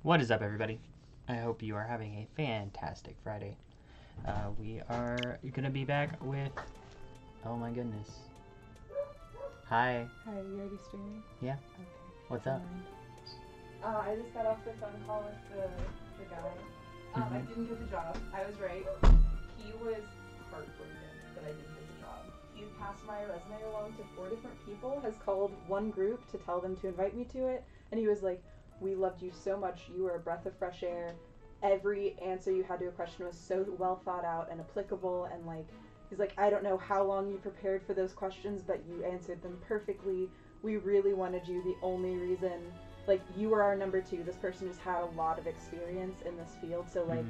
What is up, everybody? I hope you are having a fantastic Friday. We are going to be back with... Oh my goodness. Hi. Hi, you already streaming? Yeah. Okay. What's up? I just got off the phone call with the guy. I didn't get the job. I was right. He was heartbroken that I didn't get the job. He's passed my resume along to 4 different people, has called one group to tell them to invite me to it, and he was like, "We loved you so much. You were a breath of fresh air. Every answer you had to a question was so well thought out and applicable, and like," he's like, "I don't know how long you prepared for those questions, but you answered them perfectly. We really wanted you. The only reason, like, you were our number 2. This person just had a lot of experience in this field, so like,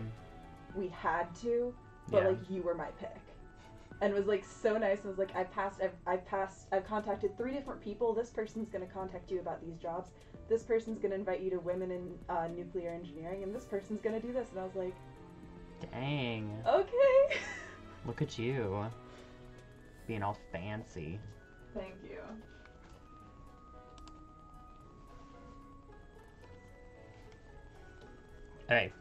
we had to, but like, you were my pick." And it was like so nice. I was like, I've contacted 3 different people. This person's gonna contact you about these jobs. This person's gonna invite you to women in nuclear engineering, and this person's gonna do this. And I was like, dang. Okay. Look at you. Being all fancy. Thank you. Alright.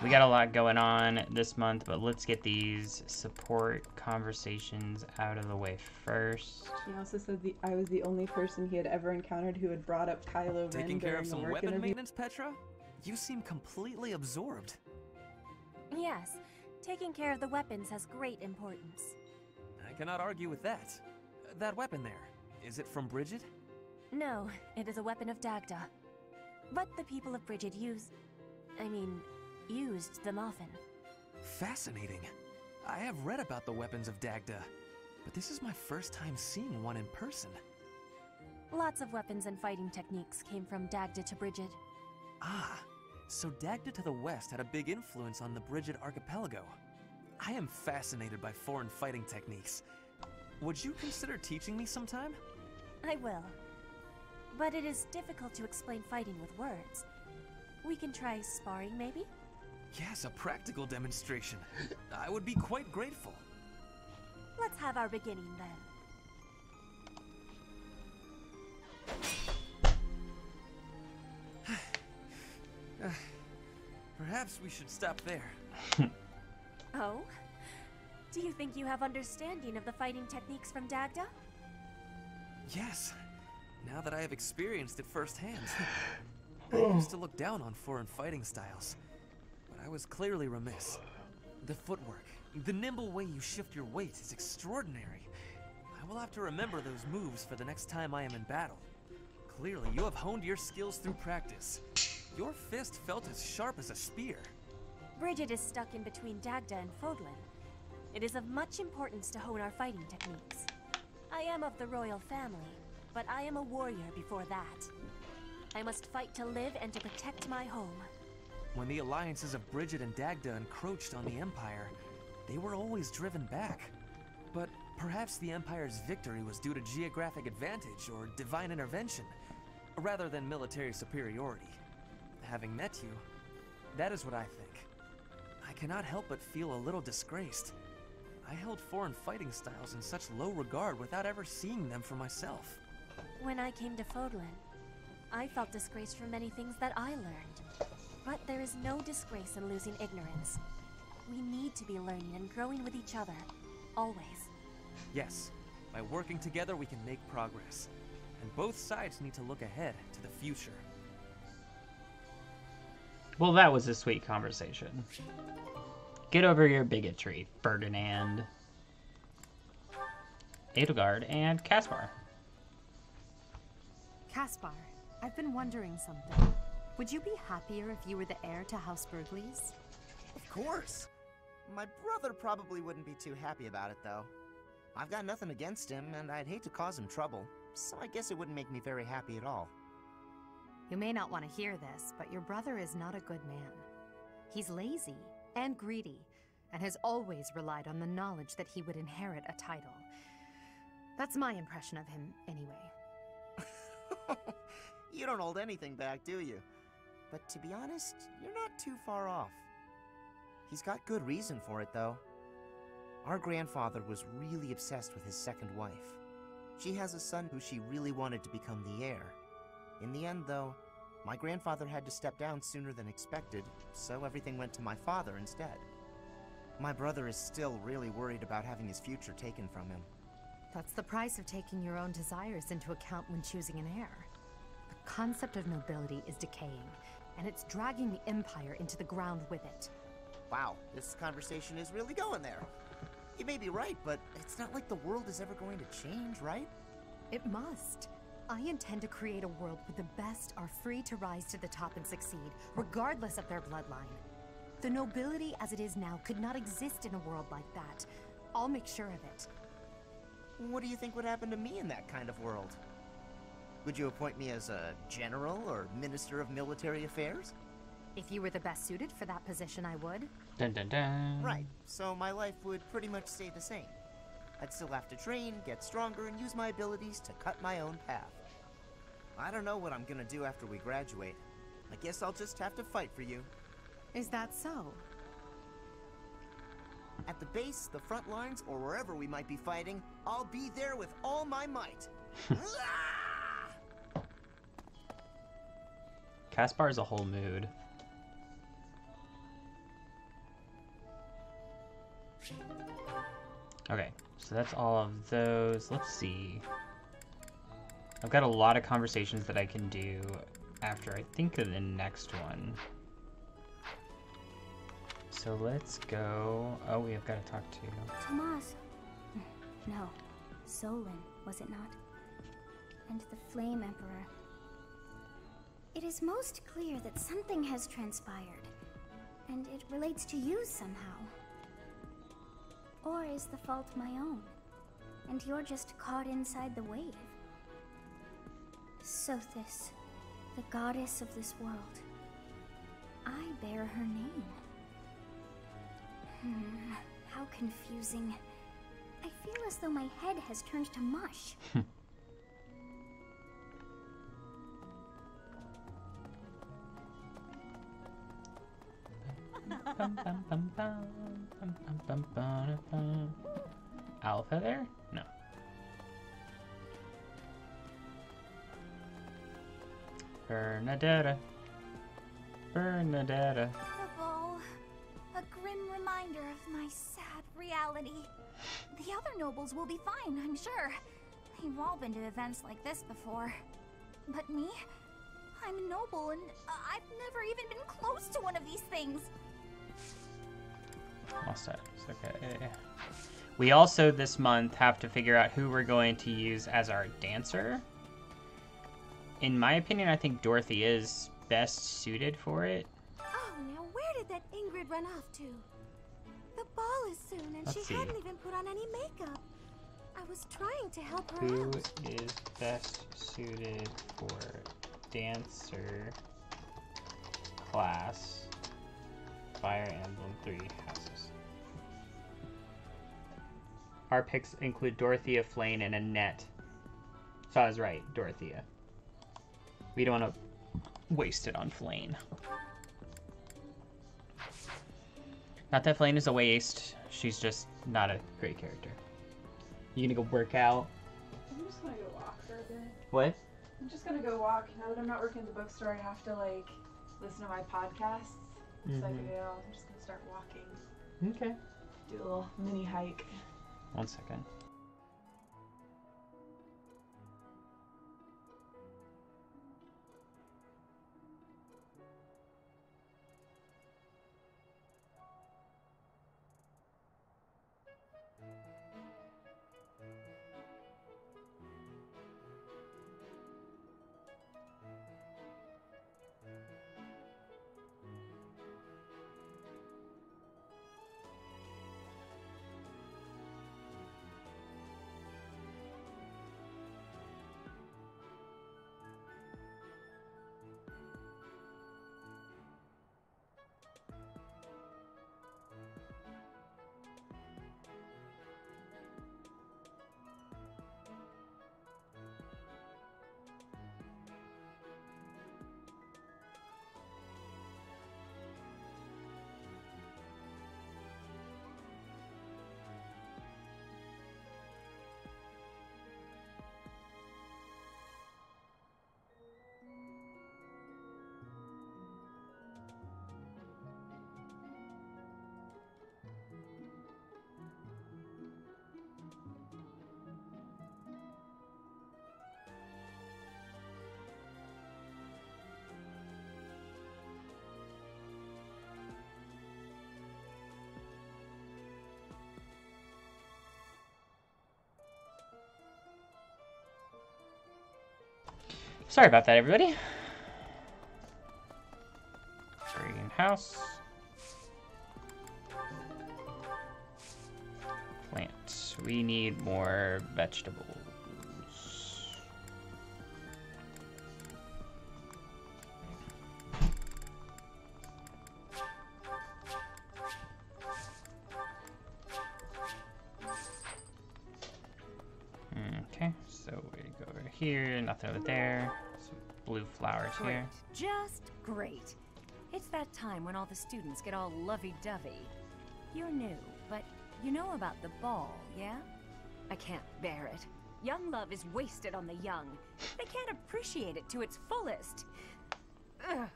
We got a lot going on this month, but let's get these support conversations out of the way first. He also said I was the only person he had ever encountered who had brought up Kylo Ren Taking care of during some the work weapon interview. maintenance, Petra? You seem completely absorbed. Yes, taking care of the weapons has great importance. I cannot argue with that. That weapon there, is it from Bridget? No, it is a weapon of Dagda. But the people of Bridget used them often. Fascinating. I have read about the weapons of Dagda, but this is my first time seeing one in person. Lots of weapons and fighting techniques came from Dagda to Bridget. Ah, so Dagda to the west had a big influence on the Bridget archipelago. I am fascinated by foreign fighting techniques. Would you consider teaching me sometime? I will. But it is difficult to explain fighting with words. We can try sparring, maybe? Yes, a practical demonstration. I would be quite grateful. Let's have our beginning then. Perhaps we should stop there. Oh? Do you think you have understanding of the fighting techniques from Dagda? Yes. Now that I have experienced it firsthand. I used to look down on foreign fighting styles, but I was clearly remiss. The footwork, the nimble way you shift your weight is extraordinary. I will have to remember those moves for the next time I am in battle. Clearly, you have honed your skills through practice. Your fist felt as sharp as a spear. Bridget is stuck in between Dagda and Fodlan. It is of much importance to hone our fighting techniques. I am of the royal family, but I am a warrior before that. I must fight to live and to protect my home. When the alliances of Bridget and Dagda encroached on the Empire, they were always driven back. But perhaps the Empire's victory was due to geographic advantage or divine intervention, rather than military superiority. Having met you, that is what I think. I cannot help but feel a little disgraced. I held foreign fighting styles in such low regard without ever seeing them for myself. When I came to Fodlan, I felt disgraced for many things that I learned. But there is no disgrace in losing ignorance. We need to be learning and growing with each other, always. Yes, by working together we can make progress. And both sides need to look ahead to the future. Well, that was a sweet conversation. Get over your bigotry, Ferdinand. Edelgard and Caspar. Caspar, I've been wondering something. Would you be happier if you were the heir to House Burgleys? Of course. My brother probably wouldn't be too happy about it, though. I've got nothing against him, and I'd hate to cause him trouble, so I guess it wouldn't make me very happy at all. You may not want to hear this, but your brother is not a good man. He's lazy and greedy, and has always relied on the knowledge that he would inherit a title. That's my impression of him, anyway. You don't hold anything back, do you? But to be honest, you're not too far off. He's got good reason for it, though. Our grandfather was really obsessed with his second wife. She has a son who she really wanted to become the heir. In the end, though, My grandfather had to step down sooner than expected, so everything went to my father instead. My brother is still really worried about having his future taken from him. That's the price of taking your own desires into account when choosing an heir. The concept of nobility is decaying, and it's dragging the Empire into the ground with it. Wow, this conversation is really going there. You may be right, but it's not like the world is ever going to change, right? It must. I intend to create a world where the best are free to rise to the top and succeed, regardless of their bloodline. The nobility as it is now could not exist in a world like that. I'll make sure of it. What do you think would happen to me in that kind of world? Would you appoint me as a general or minister of military affairs? If you were the best suited for that position, I would. Dun dun dun. Right, so my life would pretty much stay the same. I'd still have to train, get stronger, and use my abilities to cut my own path. I don't know what I'm gonna do after we graduate. I guess I'll just have to fight for you. Is that so? At the base, the front lines, or wherever we might be fighting, I'll be there with all my might. Caspar is a whole mood. Okay, so that's all of those. Let's see. I've got a lot of conversations that I can do after, I think, the next one. So let's go. Oh, we have got to talk to Tomas. No. Solon, was it not? And the Flame Emperor. It is most clear that something has transpired, and it relates to you somehow. Or is the fault my own, and you're just caught inside the wave? Sothis, the goddess of this world. I bear her name. How confusing. I feel as though my head has turned to mush. Alpha there? No. Bernadetta. Bernadetta. The ball. A grim reminder of my sad reality. The other nobles will be fine, I'm sure. They've all been to events like this before. But me? I'm a noble and I've never even been close to one of these things. Lost that. It's okay. We also this month have to figure out who we're going to use as our dancer. In my opinion, I think Dorothy is best suited for it. Oh, now where did that Ingrid run off to? The ball is soon and Let's she see. hadn't even put on any makeup. I was trying to help her Who out. is best suited for dancer class Fire Emblem 3 houses? Our picks include Dorothea, Flane, and Annette. So I was right, Dorothea. We don't want to waste it on Flane. Not that Flane is a waste, she's just not a great character. You gonna go work out? I'm just gonna go walk for a bit. What? I'm just gonna go walk. Now that I'm not working at the bookstore, I have to like listen to my podcasts. So I figured out I'm just gonna start walking. Okay. Do a little mini hike. 1 second. Sorry about that, everybody. Greenhouse. Plant. We need more vegetables. Okay, so we go over here, nothing over there. Some blue flowers Great. here. Just great. It's that time when all the students get all lovey-dovey. You're new, but you know about the ball, yeah? I can't bear it. Young love is wasted on the young. They can't appreciate it to its fullest. Ugh.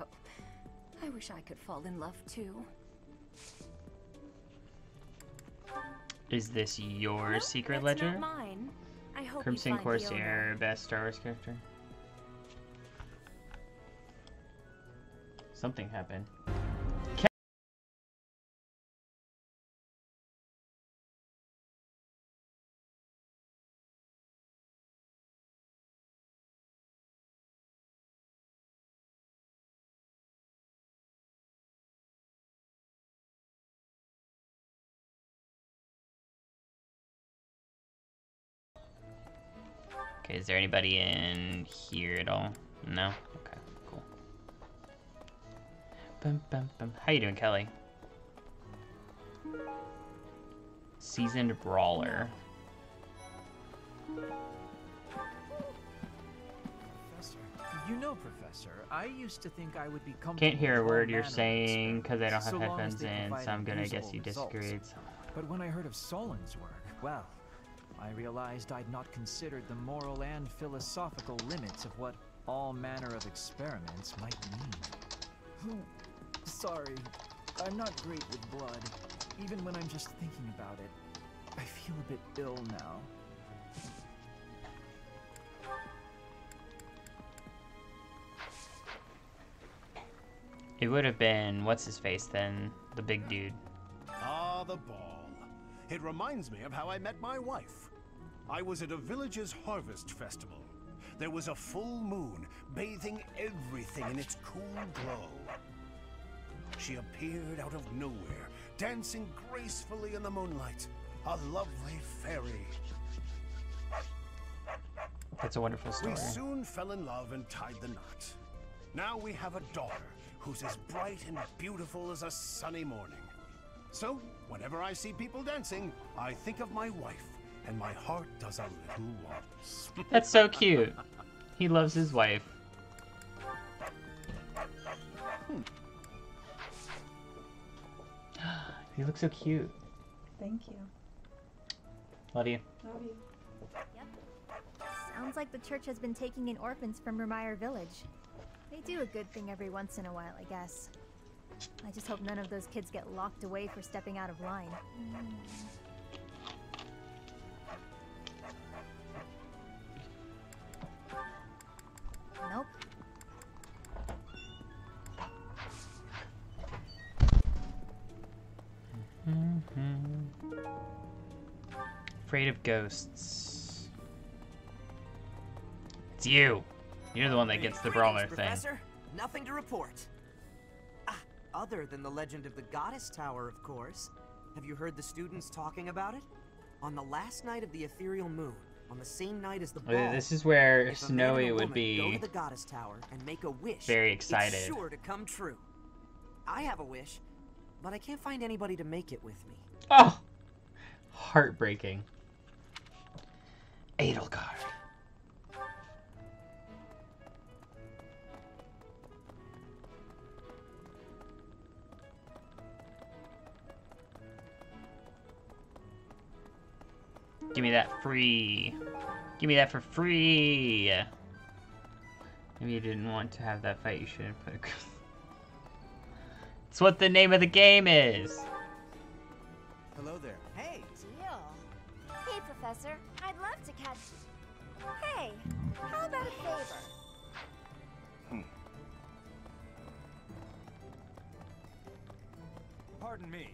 I wish I could fall in love too. Is this your Nope, secret that's ledger? not mine. I hope Crimson you find the owner. Corsair, best Star Wars character. Something happened. Okay, is there anybody in here at all? No? Okay, cool. Bum, bum, bum. How you doing, Kelly? Seasoned Brawler. Professor, you know, Professor, I used to think I would be comfortable. Can't hear a with all word you're manner of saying because I don't have so long as headphones they in, so provided I'm gonna guess usable you disagreed. results. But when I heard of Solon's work, well, I realized I'd not considered the moral and philosophical limits of what all manner of experiments might mean. Oh, sorry. I'm not great with blood. Even when I'm just thinking about it, I feel a bit ill now. It would have been, what's his face then? The big dude. Ah, the ball. It reminds me of how I met my wife. I was at a village's harvest festival. There was a full moon, bathing everything in its cool glow. She appeared out of nowhere, dancing gracefully in the moonlight. A lovely fairy. That's a wonderful story. We soon fell in love and tied the knot. Now we have a daughter who's as bright and beautiful as a sunny morning. So, whenever I see people dancing, I think of my wife, and my heart does a little waltz. That's so cute. He loves his wife. You look so cute. Thank you. Love you. Love you. Sounds like the church has been taking in orphans from Vermeer Village. They do a good thing every once in a while, I guess. I just hope none of those kids get locked away for stepping out of line. Nope. Afraid of ghosts. It's you. You're the one that gets the brawler thing. Professor, nothing to report. Other than the legend of the Goddess Tower, of course. Have you heard the students talking about it? On the last night of the ethereal moon, on the same night as the ball, This is where if a man and Snowy a would woman be go to the Goddess Tower and make a wish, very excited. it's sure to come true. I have a wish, but I can't find anybody to make it with me. Oh! Heartbreaking. Edelgard. Give me that free. Give me that for free. Maybe you didn't want to have that fight. You should have put. It's what the name of the game is. Hello there. Hey! Deal. Hey, Professor. I'd love to catch... Hey, how about a favor? Pardon me.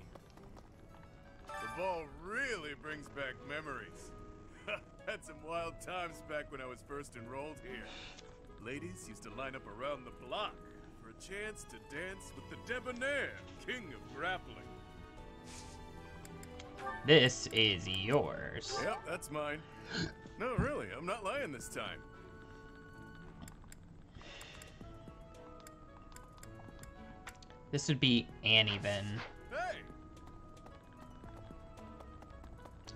The ball really brings back memories. Had some wild times back when I was first enrolled here. Ladies used to line up around the block for a chance to dance with the debonair king of grappling. This is yours. Yep, that's mine. No, really, I'm not lying this time. This would be uneven. Hey!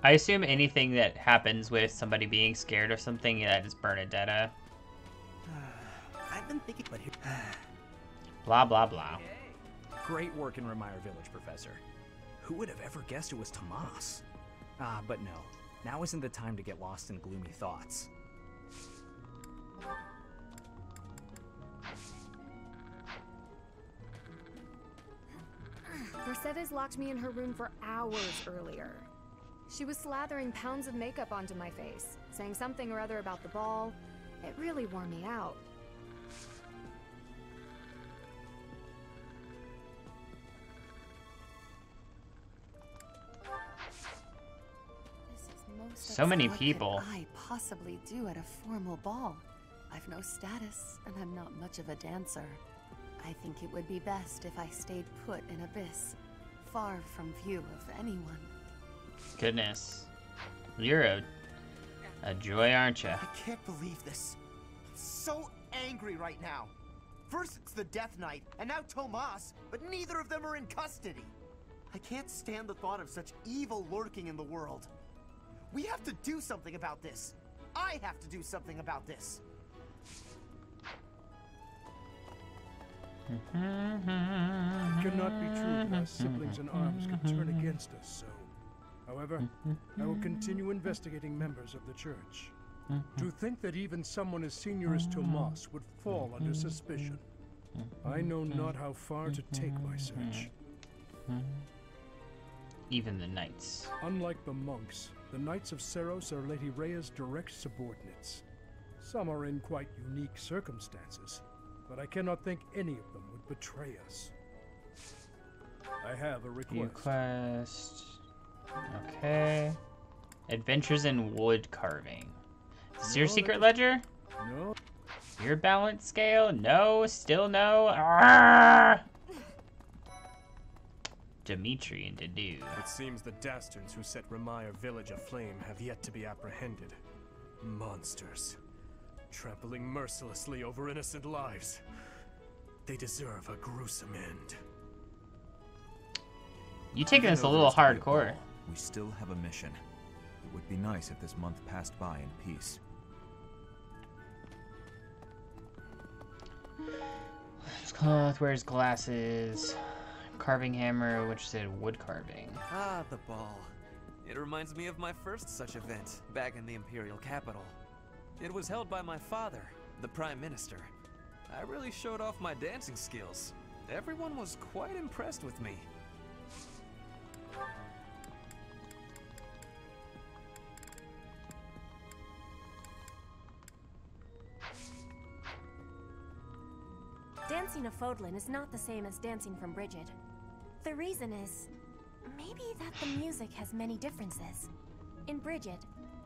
I assume anything that happens with somebody being scared or something, that is Bernadetta. I've been thinking, but here. Blah, blah, blah. Great work in Remire Village, Professor. Who would have ever guessed it was Tomas? But no. Now isn't the time to get lost in gloomy thoughts. Mercedes locked me in her room for hours earlier. She was slathering pounds of makeup onto my face, saying something or other about the ball. It really wore me out. So many people. What could I possibly do at a formal ball? I've no status, and I'm not much of a dancer. I think it would be best if I stayed put in Abyss, far from view of anyone. Goodness. You're a joy, aren't you? I can't believe this. I'm so angry right now. First it's the Death Knight, and now Tomas, but neither of them are in custody. I can't stand the thought of such evil lurking in the world. We have to do something about this. I have to do something about this. It cannot be true that our siblings in arms could turn against us so. However, I will continue investigating members of the church. To think that even someone as senior as Tomas would fall under suspicion. I know not how far to take my search. Even the knights. Unlike the monks, the Knights of Seros are Lady Rhea's direct subordinates. Some are in quite unique circumstances, but I cannot think any of them would betray us. I have a request. Okay. Adventures in wood carving. Is this your secret ledger? No. Your balance scale? No. Still no. Arrgh! Dimitri and Dedu. It seems the dastards who set Remire Village aflame have yet to be apprehended. Monsters. Trampling mercilessly over innocent lives. They deserve a gruesome end. You taking this a little hardcore. We still have a mission. It would be nice if this month passed by in peace. Cloth wears glasses. Carving hammer, which said wood carving. Ah, the ball. It reminds me of my first such event, back in the Imperial capital. It was held by my father, the Prime Minister. I really showed off my dancing skills. Everyone was quite impressed with me. Dancing a Fodlan is not the same as dancing from Bridget. The reason is, maybe that the music has many differences. In Bridget,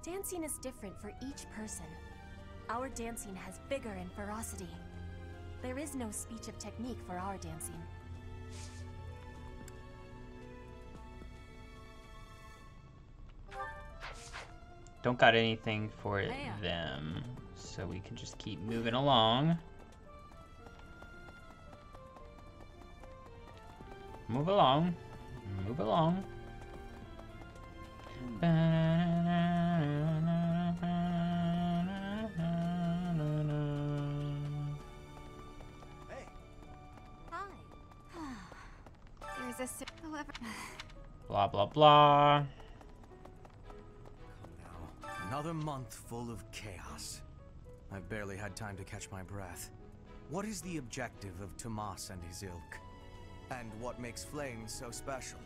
dancing is different for each person. Our dancing has vigor and ferocity. There is no speech of technique for our dancing. Don't got anything for them, so we can just keep moving along. Move along. Move along. Hey. Hi. There's a whoever. Blah blah blah. Another month full of chaos. I've barely had time to catch my breath. What is the objective of Tomas and his ilk? And what makes flames so special?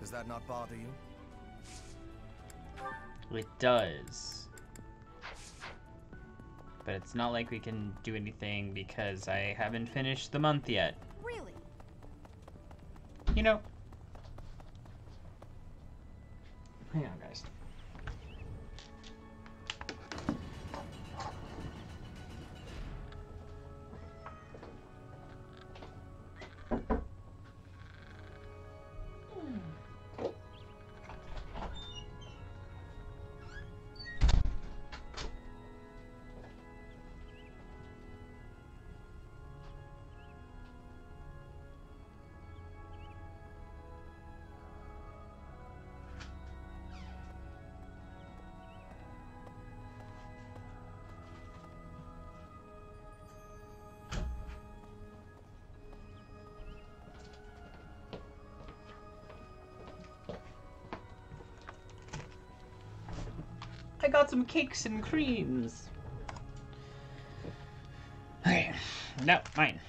Does that not bother you? It does. But it's not like we can do anything because I haven't finished the month yet. Really? You know. Hang on, guys. I got some cakes and creams. Okay. No, mine.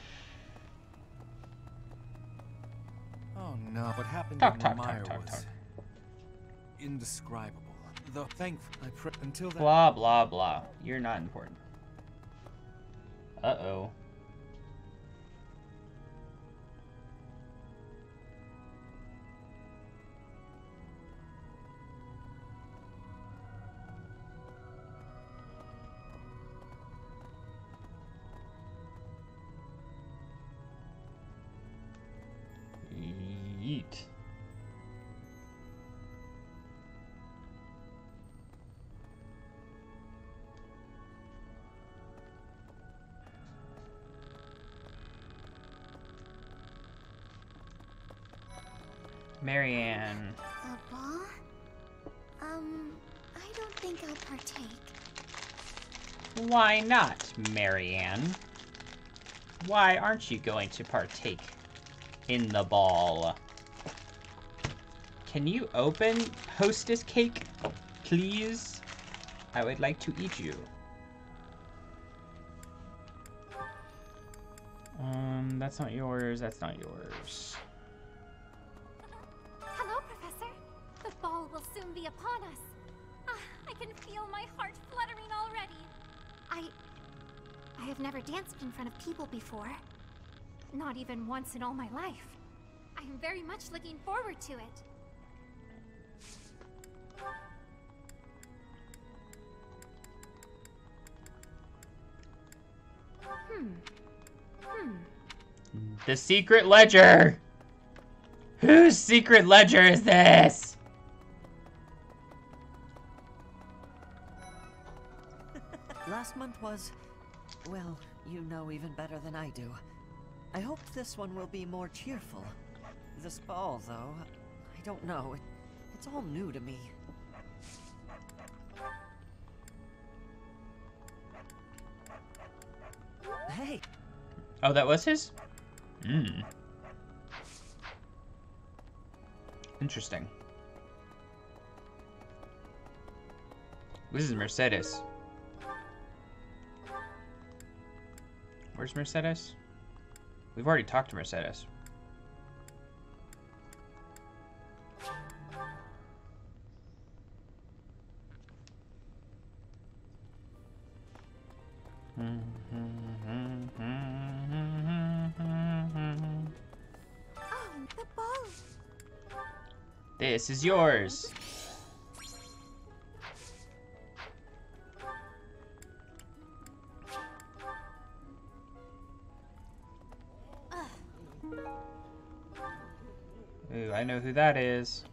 Oh no, what happened Talk, in talk, Mire talk, talk, was talk. indescribable. Though thankful, until that. Blah, blah, blah. You're not important. Uh-oh. Yeet. Marianne. The ball? I don't think I'll partake. Why not, Marianne? Why aren't you going to partake in the ball? Can you open hostess cake, please? I would like to eat you. That's not yours, that's not yours. Hello, Professor. The ball will soon be upon us. I can feel my heart fluttering already. I have never danced in front of people before. Not even once in all my life. I am very much looking forward to it. The secret ledger! Whose secret ledger is this? Last month was, well, you know even better than I do. I hope this one will be more cheerful. This ball, though, I don't know. It's all new to me. Hey! Oh, that was his? Hmm. Interesting. This is Mercedes. Where's Mercedes? We've already talked to Mercedes. Oh, the ball! This is yours. Ooh, I know who that is.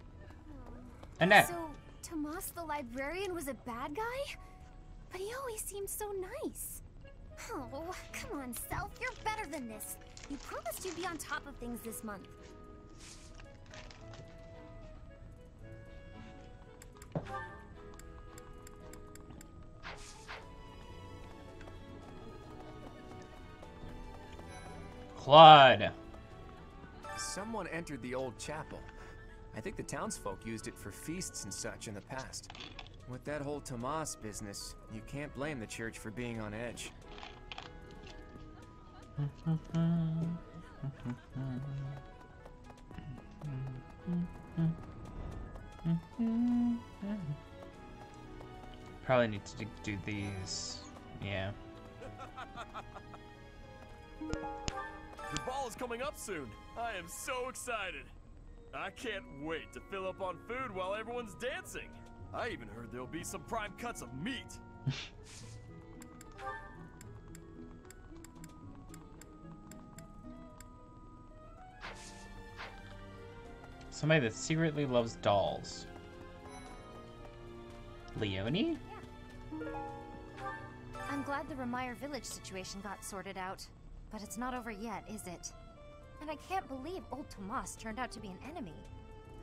Annette. So, Tomas the librarian was a bad guy? But he always seemed so nice. Oh, come on, Self. You're better than this. You promised you'd be on top of things this month. Claude. Someone entered the old chapel. I think the townsfolk used it for feasts and such in the past. With that whole Tomas business, you can't blame the church for being on edge. Probably need to do these. Yeah. The ball is coming up soon. I am so excited. I can't wait to fill up on food while everyone's dancing. I even heard there'll be some prime cuts of meat. Somebody that secretly loves dolls. Leonie? I'm glad the Remire village situation got sorted out. But it's not over yet, is it? And I can't believe old Tomas turned out to be an enemy.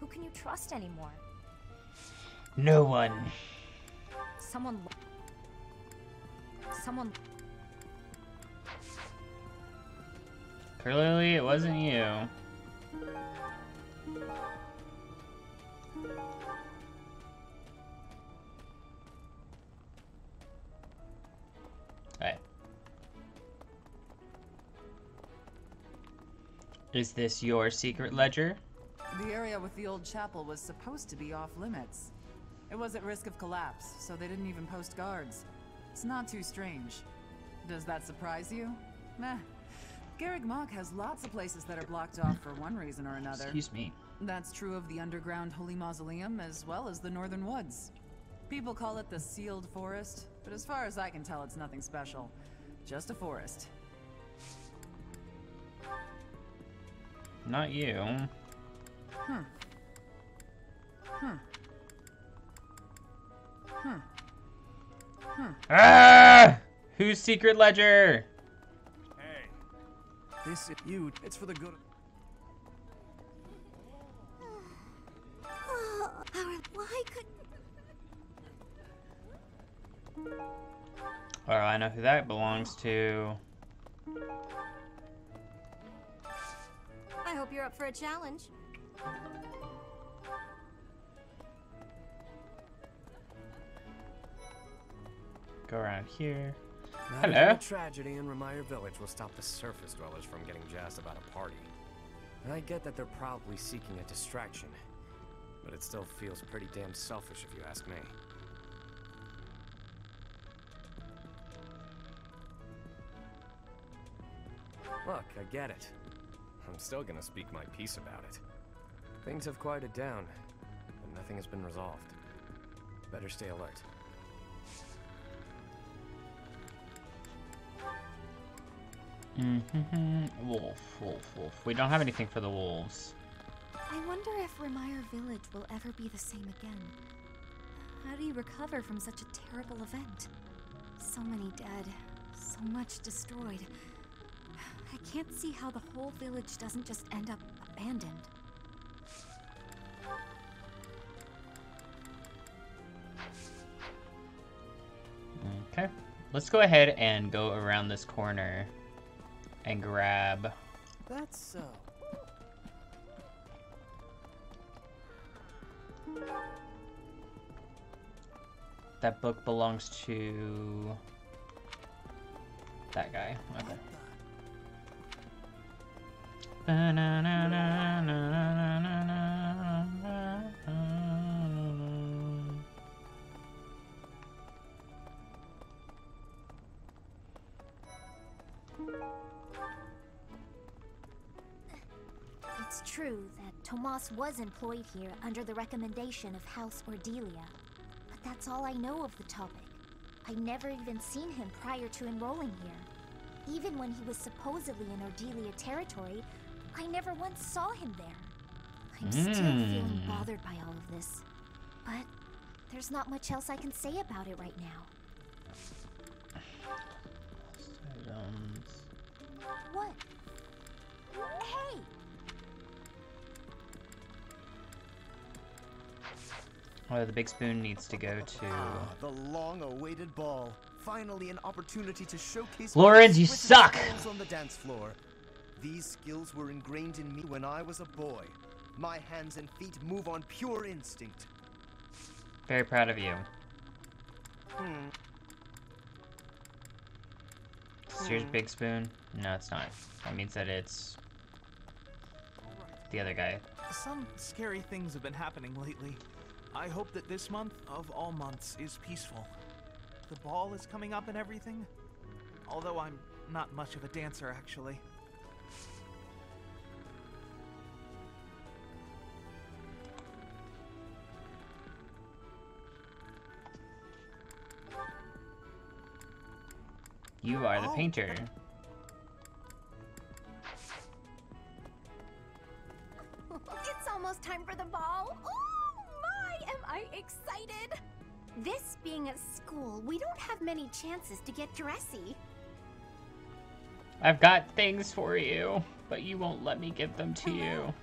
Who can you trust anymore? No one. Someone... Clearly, it wasn't you. Hey. Is this your secret ledger? The area with the old chapel was supposed to be off limits. It was at risk of collapse, so they didn't even post guards. It's not too strange. Does that surprise you? Meh. Garreg Mach has lots of places that are blocked off for one reason or another. Excuse me. That's true of the underground Holy Mausoleum as well as the Northern Woods. People call it the Sealed Forest, but as far as I can tell, it's nothing special. Just a forest. Not you. Ah! Whose secret ledger? Hey, this is you. It's for the good. Why could... Well, I know who that belongs to. I hope you're up for a challenge. Go around here. Not Hello. even a tragedy in Remire Village will stop the surface dwellers from getting jazzed about a party. I get that they're probably seeking a distraction, but it still feels pretty damn selfish if you ask me. Look, I get it. I'm still gonna speak my piece about it. Things have quieted down, but nothing has been resolved. Better stay alert. Wolf. We don't have anything for the wolves. I wonder if Remire Village will ever be the same again. How do you recover from such a terrible event? So many dead, so much destroyed. I can't see how the whole village doesn't just end up abandoned. Okay. Let's go ahead and go around this corner and grab... That's so. That book belongs to... that guy. Okay. It's true that Tomas was employed here under the recommendation of House Ordelia. But that's all I know of the topic. I'd never even seen him prior to enrolling here. Even when he was supposedly in Ordelia territory, I never once saw him there. I'm still feeling bothered by all of this. But there's not much else I can say about it right now. What? Hey! Oh, the big spoon needs to go to... the long-awaited ball. Finally an opportunity to showcase... Lawrence, you suck! ...skills on the dance floor. These skills were ingrained in me when I was a boy. My hands and feet move on pure instinct. Very proud of you. Here's big spoon. No, it's not. That means that it's... the other guy. Some scary things have been happening lately. I hope that this month, of all months, is peaceful. The ball is coming up and everything. Although I'm not much of a dancer, actually. You are the painter. It's almost time for the ball. Oh my, am I excited! This being a school, we don't have many chances to get dressy. I've got things for you, but you won't let me give them to you.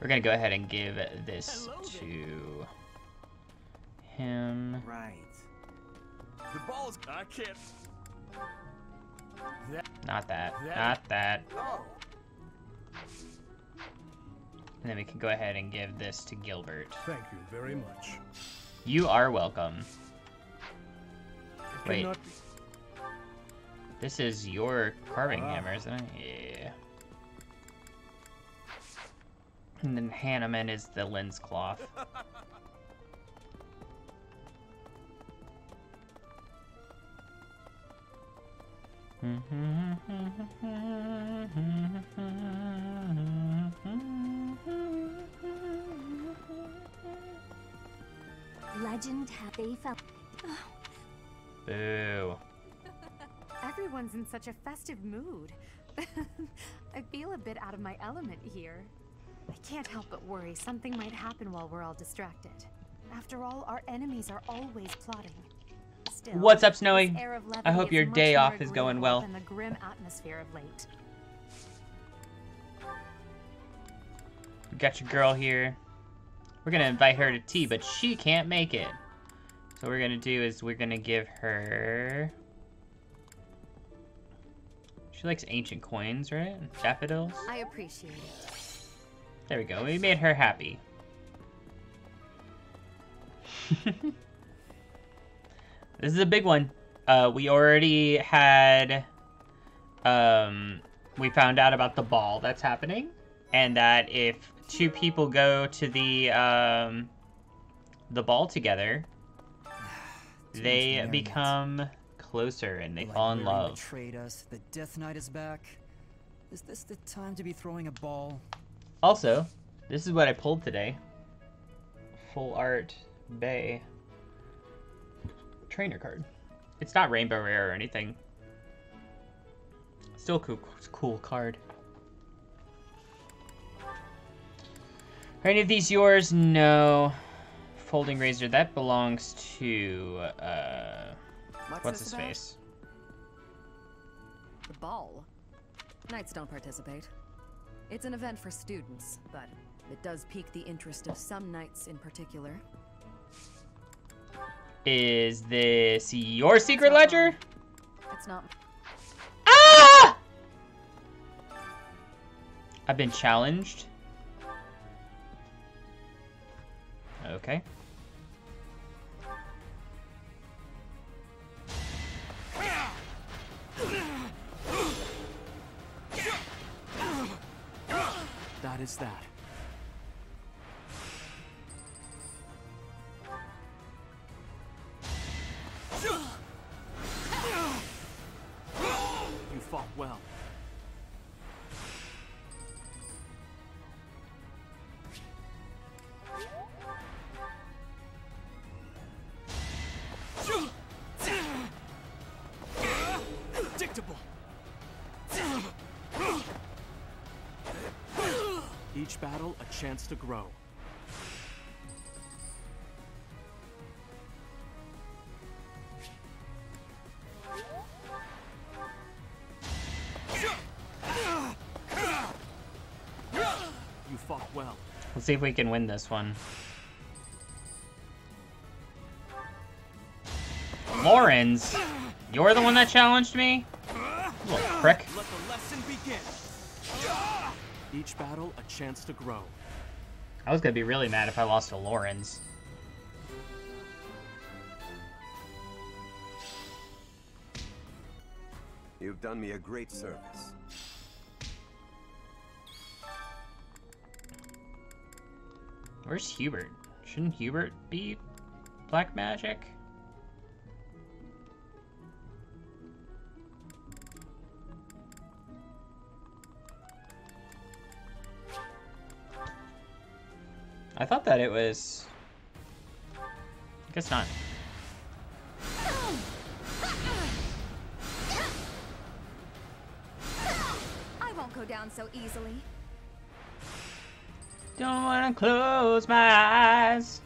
We're gonna go ahead and give this to him. Right. The ball's... I can't... Not that. Not that. Oh. And then we can go ahead and give this to Gilbert. Thank you very much. You are welcome. Wait. Cannot be... This is your carving hammer, isn't it? Yeah. And then Hanneman is the lens cloth. Legend have they found... Boo. Everyone's in such a festive mood. I feel a bit out of my element here. I can't help but worry something might happen while we're all distracted. After all, our enemies are always plotting. Still, what's up, Snowy? this air of levity I hope is your much day more off is going agreeable well. than the grim atmosphere of late. We got your girl here. We're gonna invite her to tea, but she can't make it. So what we're gonna do is we're gonna give her... She likes ancient coins, right? Daffodils? I appreciate it. There we go. We made her happy. This is a big one. We already had... we found out about the ball that's happening. And that if two people go to the ball together, they become closer and they fall in love. Betrayed us. The Death Knight is back. Is this the time to be throwing a ball? Also, this is what I pulled today. Full Art Bay trainer card. It's not rainbow rare or anything. Still a cool card. Are any of these yours? No. Folding razor, that belongs to what's his face? The ball. Knights don't participate. It's an event for students, but it does pique the interest of some knights in particular. Is this your secret ledger? It's not. Ah! I've been challenged. Okay. That is that. You fought well. Predictable. Each battle a chance to grow. You fought well. Let's see if we can win this one. Lawrence, you're the one that challenged me? You little prick. Let the lesson begin. Each battle a chance to grow. I was gonna be really mad if I lost to Lawrence. You've done me a great service. Where's Hubert? Shouldn't Hubert be black magic? I thought that it was... I guess not. I won't go down so easily. Don't wanna close my eyes.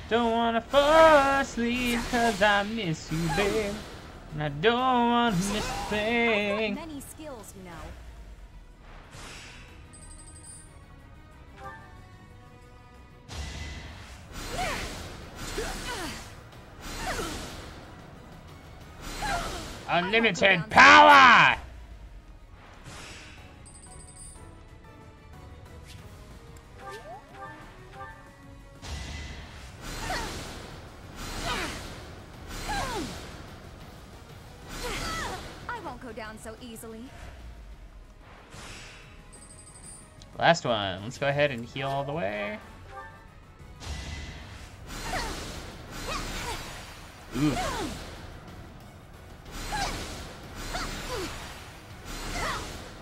Don't wanna fall asleep 'cause I miss you, babe. And I don't wanna miss a thing. Many skills, you know. Unlimited power! I won't go down so easily. Last one. Let's go ahead and heal all the way. Ooh.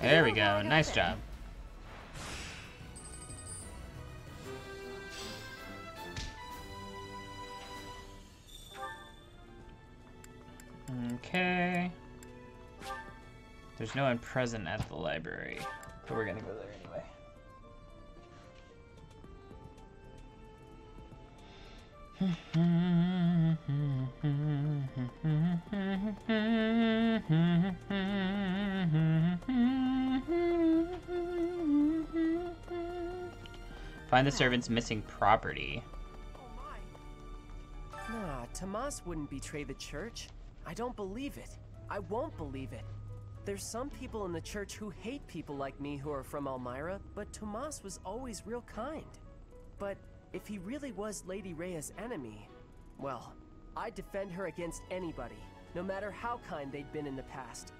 There we go. Nice job. Okay. There's no one present at the library, but we're gonna go there anyway. Find the servant's missing property. Nah, Tomas wouldn't betray the church. I don't believe it. I won't believe it. There's some people in the church who hate people like me who are from Elmira, but Tomas was always real kind. But if he really was Lady Rhea's enemy, well, I'd defend her against anybody, no matter how kind they'd been in the past.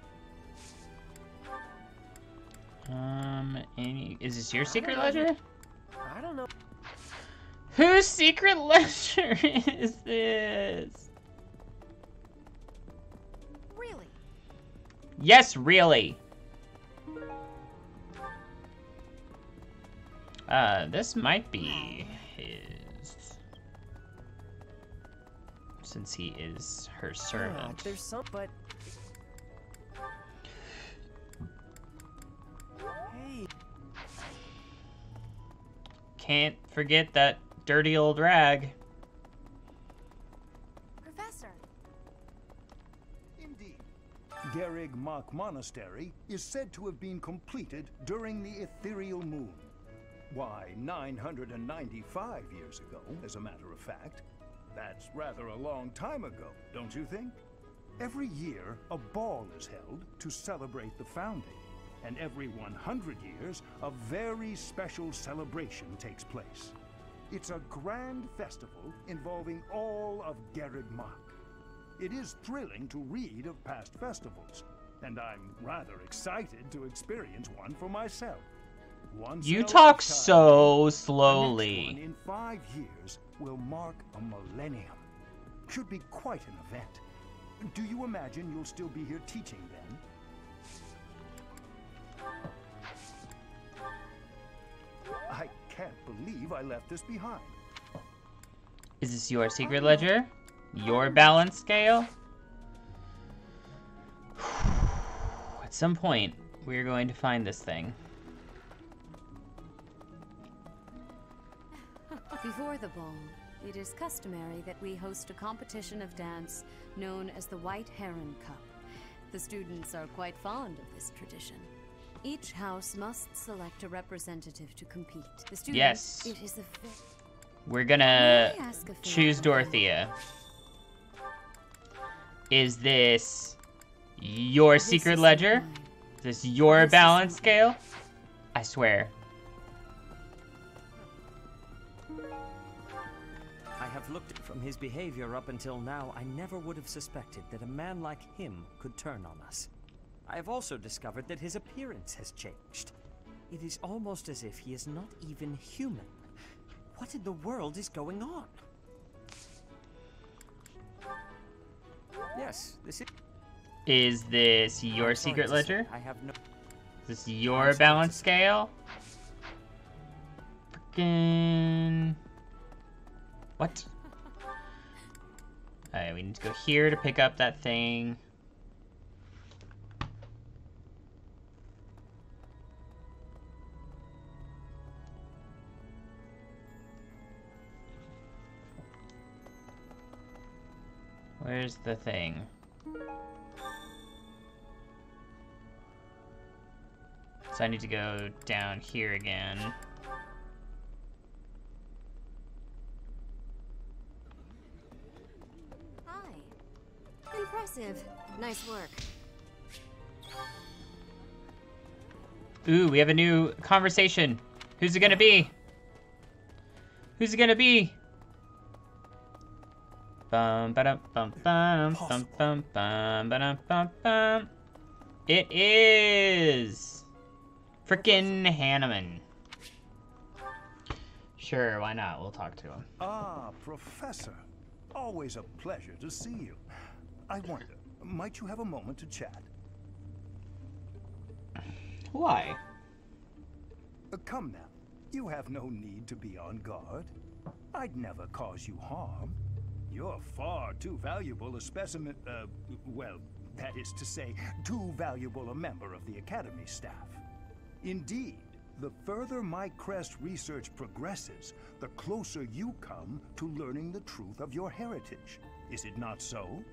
Is this your secret ledger? I don't know. Whose secret ledger is this? Really? Yes, really. This might be his, since he is her servant. There's some, but hey, can't forget that dirty old rag. Professor. Indeed. Garrig Mach Monastery is said to have been completed during the ethereal moon. Why, 995 years ago, as a matter of fact. That's rather a long time ago, don't you think? Every year, a ball is held to celebrate the founding. And every 100 years, a very special celebration takes place. It's a grand festival involving all of Garrig Mach. It is thrilling to read of past festivals, and I'm rather excited to experience one for myself. You talk so slowly. In 5 years will mark a millennium. Should be quite an event. Do you imagine you'll still be here teaching then? I can't believe I left this behind. Is this your secret ledger? Your balance scale? At some point, we're going to find this thing. Before the ball, it is customary that we host a competition of dance known as the White Heron Cup. The students are quite fond of this tradition. Each house must select a representative to compete. The students, yes. It is We're gonna choose Dorothea. Is this your secret ledger? Is this your balance scale? I swear. I have looked from his behavior up until now. I never would have suspected that a man like him could turn on us. I have also discovered that his appearance has changed. It is almost as if he is not even human. What in the world is going on? Yes, this is... Is this your secret ledger? I have no... Is this your balance scale? Frickin'... What? Alright, we need to go here to pick up that thing. Where's the thing? So I need to go down here again. Hi. Impressive. Nice work. Ooh, we have a new conversation. Who's it gonna be? Who's it gonna be? Bum ba bum bum bum bum bum ba bum bum. It is frickin' Hanneman. Sure, why not? We'll talk to him. Ah, Professor. Always a pleasure to see you. I wonder, might you have a moment to chat? Why? Come now. You have no need to be on guard. I'd never cause you harm. You're far too valuable a specimen, well, that is to say, too valuable a member of the Academy staff. Indeed, the further my crest research progresses, the closer you come to learning the truth of your heritage. Is it not so?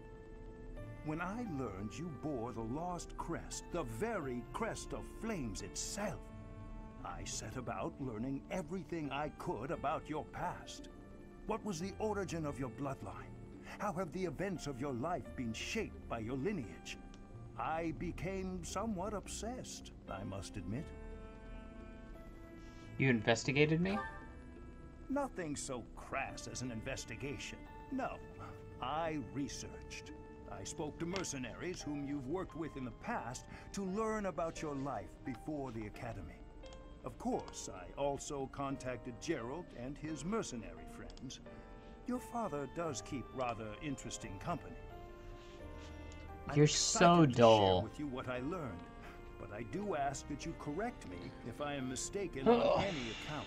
When I learned you bore the lost crest, the very crest of flames itself, I set about learning everything I could about your past. What was the origin of your bloodline? How have the events of your life been shaped by your lineage? I became somewhat obsessed, I must admit. You investigated me? Nothing so crass as an investigation. No, I researched. I spoke to mercenaries whom you've worked with in the past to learn about your life before the Academy. Of course, I also contacted Gerald and his mercenary friends. Your father does keep rather interesting company. You're so dull. Share with you what I learned, but I do ask that you correct me if I am mistaken on any account.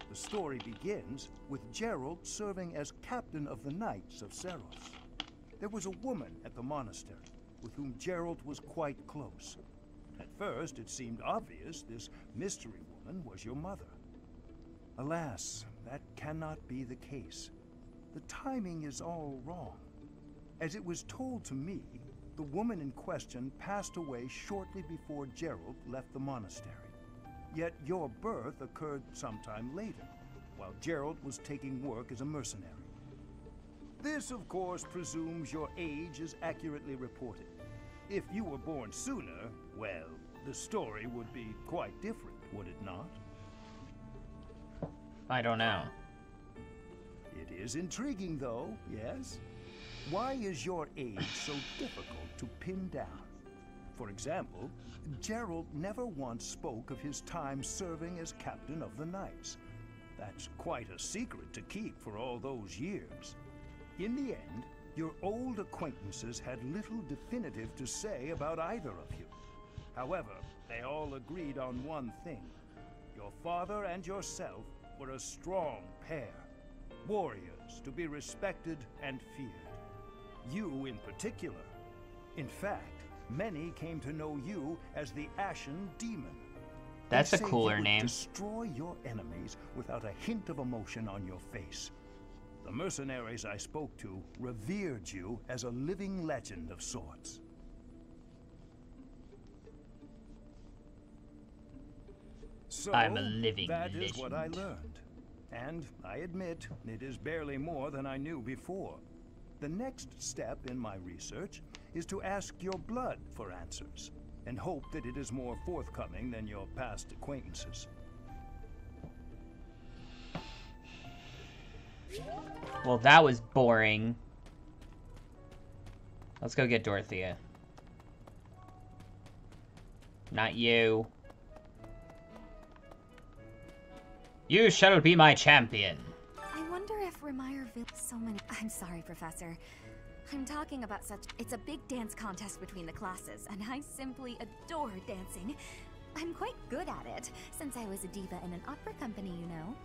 The story begins with Gerald serving as captain of the Knights of Seros. There was a woman at the monastery with whom Gerald was quite close. At first, it seemed obvious this mystery woman was your mother. Alas, that cannot be the case. The timing is all wrong. As it was told to me, the woman in question passed away shortly before Gerald left the monastery. Yet your birth occurred sometime later, while Gerald was taking work as a mercenary. This, of course, presumes your age is accurately reported. If you were born sooner, well, the story would be quite different, would it not? I don't know. It is intriguing, though, yes? Why is your age so difficult to pin down? For example, Gerald never once spoke of his time serving as captain of the Knights. That's quite a secret to keep for all those years. In the end, your old acquaintances had little definitive to say about either of you. However, they all agreed on one thing. Your father and yourself were a strong pair. Warriors to be respected and feared. You in particular. In fact, many came to know you as the Ashen Demon. That's a cooler name. Destroy your enemies without a hint of emotion on your face. The mercenaries I spoke to revered you as a living legend of sorts. So, I'm a living that legend. is what I learned. And I admit, it is barely more than I knew before. The next step in my research is to ask your blood for answers, and hope that it is more forthcoming than your past acquaintances. Well, that was boring. Let's go get Dorothea. Not you. You shall be my champion. I wonder if Remire Village... So many... I'm sorry, Professor. I'm talking about such... It's a big dance contest between the classes, and I simply adore dancing. I'm quite good at it, since I was a diva in an opera company, you know.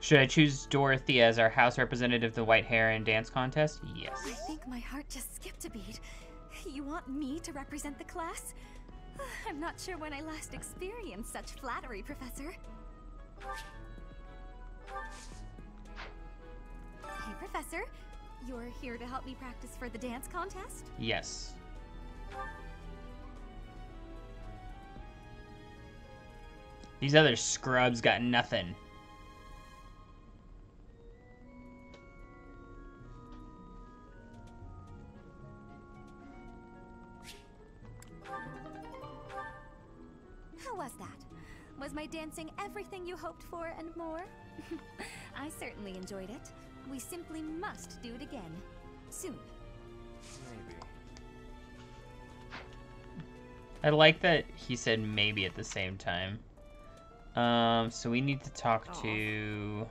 Should I choose Dorothea as our house representative of the White Heron dance contest? Yes. I think my heart just skipped a beat. You want me to represent the class? I'm not sure when I last experienced such flattery, Professor. Hey, Professor. You're here to help me practice for the dance contest? Yes. These other scrubs got nothing. How was that? Was my dancing everything you hoped for and more? I certainly enjoyed it. We simply must do it again. Soon. Maybe. I like that he said maybe at the same time. So we need to talk to...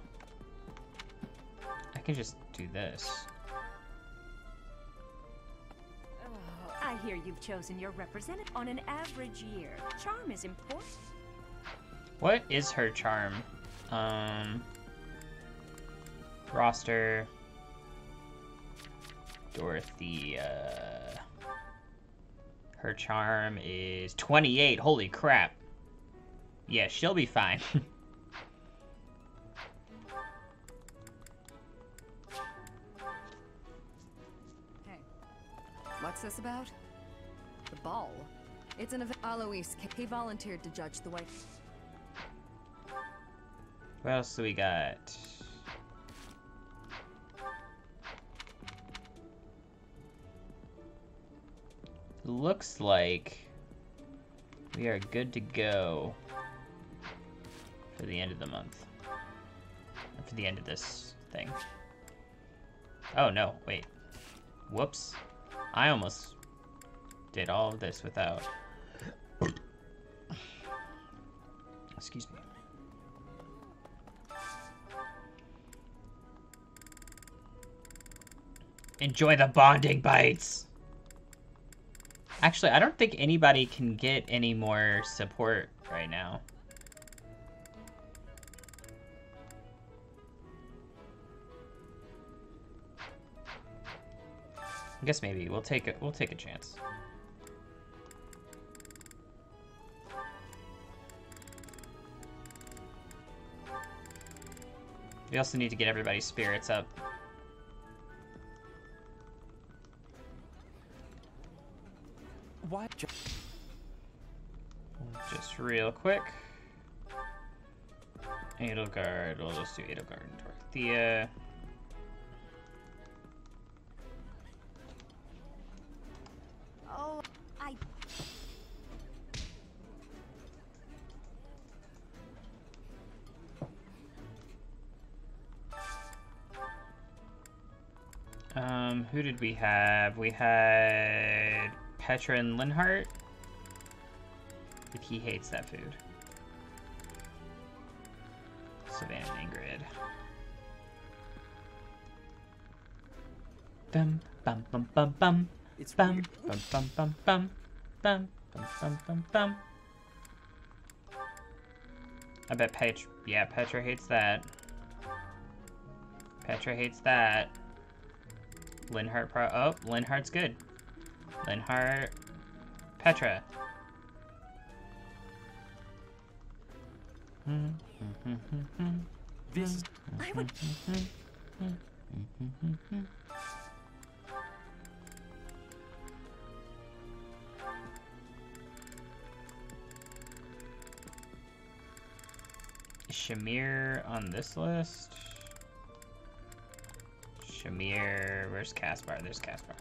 I can just do this. I hear you've chosen your representative on an average year. Charm is important. What is her charm? Roster. Dorothea. Her charm is 28. Holy crap. Yeah, she'll be fine. Hey, what's this about? The ball. It's an event. Alois, he volunteered to judge the White. What else do we got? Looks like we are good to go for the end of the month. Or for the end of this thing. Oh no, wait. Whoops. I almost did all of this without... Excuse me. Enjoy the bonding bites! Actually, I don't think anybody can get any more support right now. I guess maybe we'll take a chance. We also need to get everybody's spirits up. Why? Just real quick. Edelgard, we'll just do Edelgard and Dorothea. Oh, Who did we have? We had Petra and Linhart. But he hates that food. Savannah and Ingrid. Bum bum bum bum bum. It's bum weird. bum bum bum bum bum bum bum bum bum. I bet Petra hates that. Petra hates that. Linhart Linhart's good. Linhart, Petra. This I would. Is Shamir on this list? Shamir, where's Caspar? There's Caspar.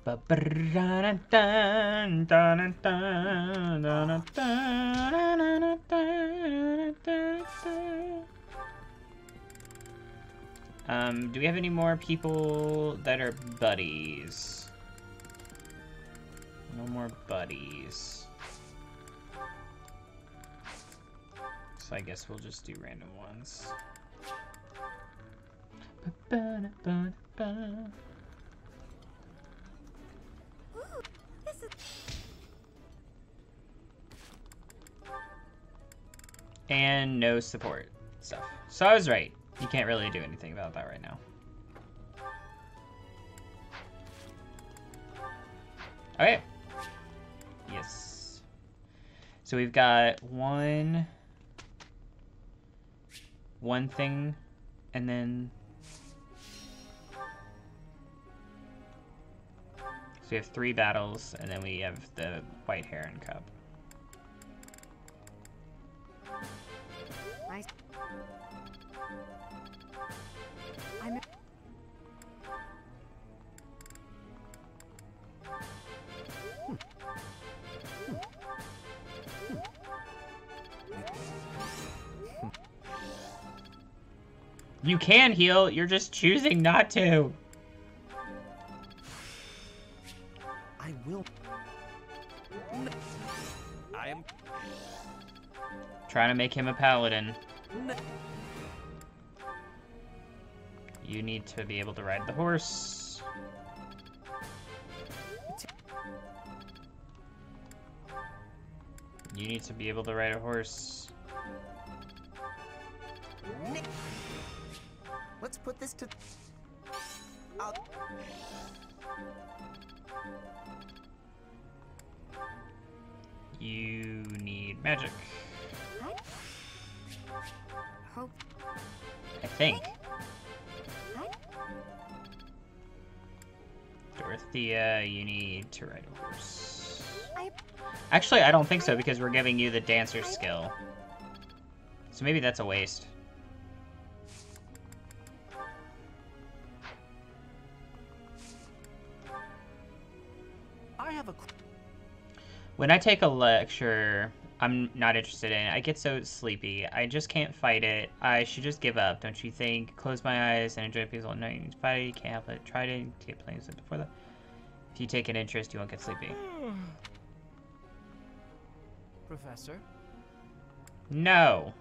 Do we have any more people that are buddies? No more buddies. So I guess we'll just do random ones. Ooh, this is... And no support stuff. So I was right. You can't really do anything about that right now. Okay. Yes. So we've got one thing And then... So we have 3 battles, and then we have the White Heron Cup. You can heal, you're just choosing not to. I will. I am Trying to make him a paladin. You need to be able to ride the horse. You need to be able to ride a horse. Let's put this to... You need magic. Hope. I think. Dorothea, you need to ride a horse. Actually, I don't think so, because we're giving you the dancer skill. So maybe that's a waste. I have a... When I take a lecture, I'm not interested in it. I get so sleepy. I just can't fight it. I should just give up, don't you think? Close my eyes and enjoy peaceful night. You fight it, you can't help it. Try to get playing it before that. If you take an interest, you won't get sleepy. Professor? No.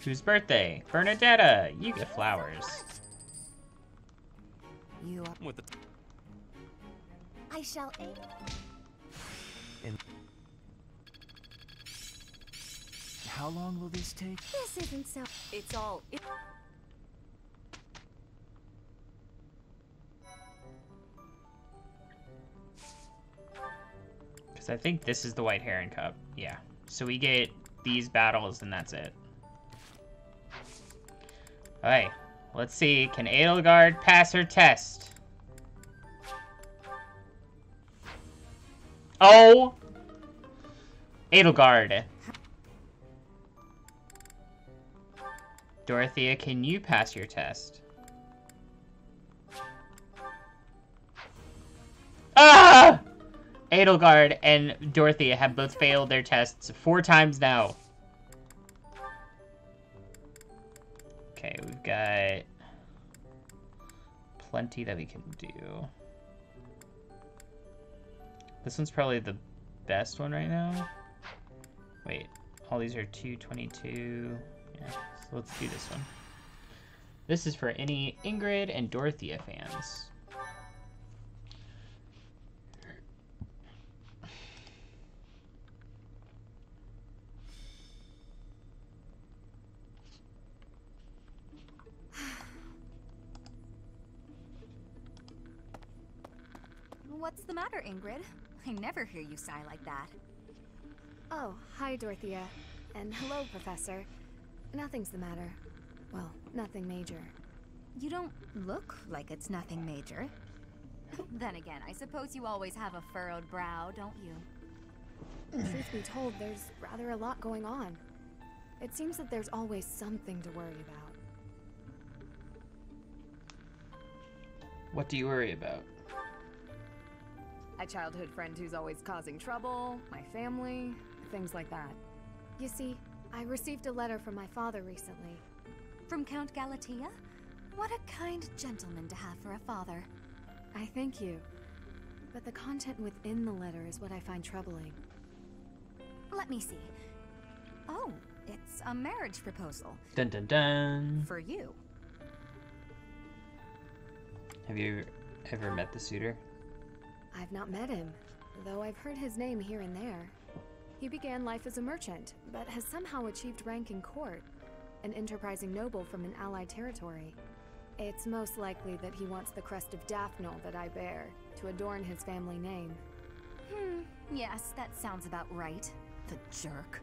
Whose birthday? Bernadetta. You get flowers. You are... with the... I shall aid. How long will this take? This isn't so. It's all... Because I think this is the White Heron Cup. Yeah. So we get these battles and that's it. Alright. Let's see. Can Edelgard pass her test? Oh! Edelgard. Dorothea, can you pass your test? Ah! Edelgard and Dorothea have both failed their tests 4 times now. Okay, we've got plenty that we can do. This one's probably the best one right now. Wait, all these are 222. Yeah, so let's do this one. This is for any Ingrid and Dorothea fans. What's the matter, Ingrid? I never hear you sigh like that. Oh, hi, Dorothea. And hello, Professor. Nothing's the matter. Well, nothing major. You don't look like it's nothing major. Then again, I suppose you always have a furrowed brow, don't you? Truth be told, there's rather a lot going on. It seems that there's always something to worry about. What do you worry about? A childhood friend who's always causing trouble, my family, things like that. You see, I received a letter from my father recently. From Count Galatea? What a kind gentleman to have for a father. I thank you. But the content within the letter is what I find troubling. Let me see. Oh, it's a marriage proposal. Dun dun dun. For you. Have you ever met the suitor? I've not met him, though I've heard his name here and there. He began life as a merchant, but has somehow achieved rank in court, an enterprising noble from an allied territory. It's most likely that he wants the crest of Daphne that I bear, to adorn his family name. Yes, that sounds about right. The jerk.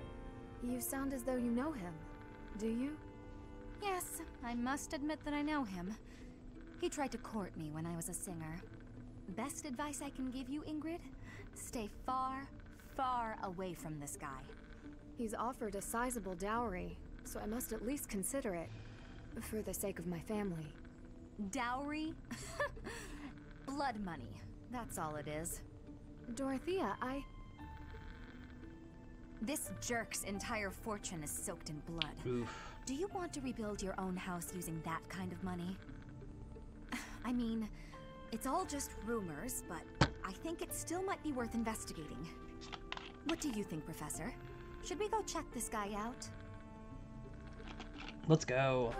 You sound as though you know him. Do you? Yes, I must admit that I know him. He tried to court me when I was a singer. Best advice I can give you, Ingrid? Stay far, far away from this guy. He's offered a sizable dowry, so I must at least consider it. For the sake of my family. Dowry? Blood money. That's all it is. Dorothea, This jerk's entire fortune is soaked in blood. Oof. Do you want to rebuild your own house using that kind of money? I mean, it's all just rumors, but I think it still might be worth investigating. What do you think, Professor? Should we go check this guy out? Let's go.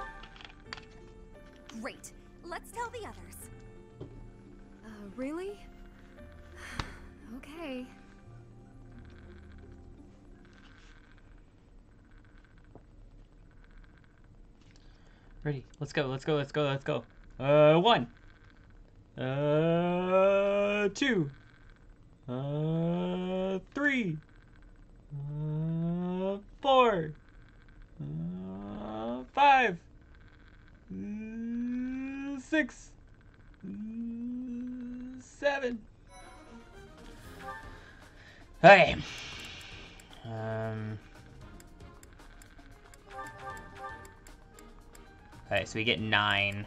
Great. Let's tell the others. Really? Okay. Ready. Let's go. Let's go. Let's go. Let's go. 1. 2. 3. 4. 5. 6. 7. Hey. Alright, so we get 9.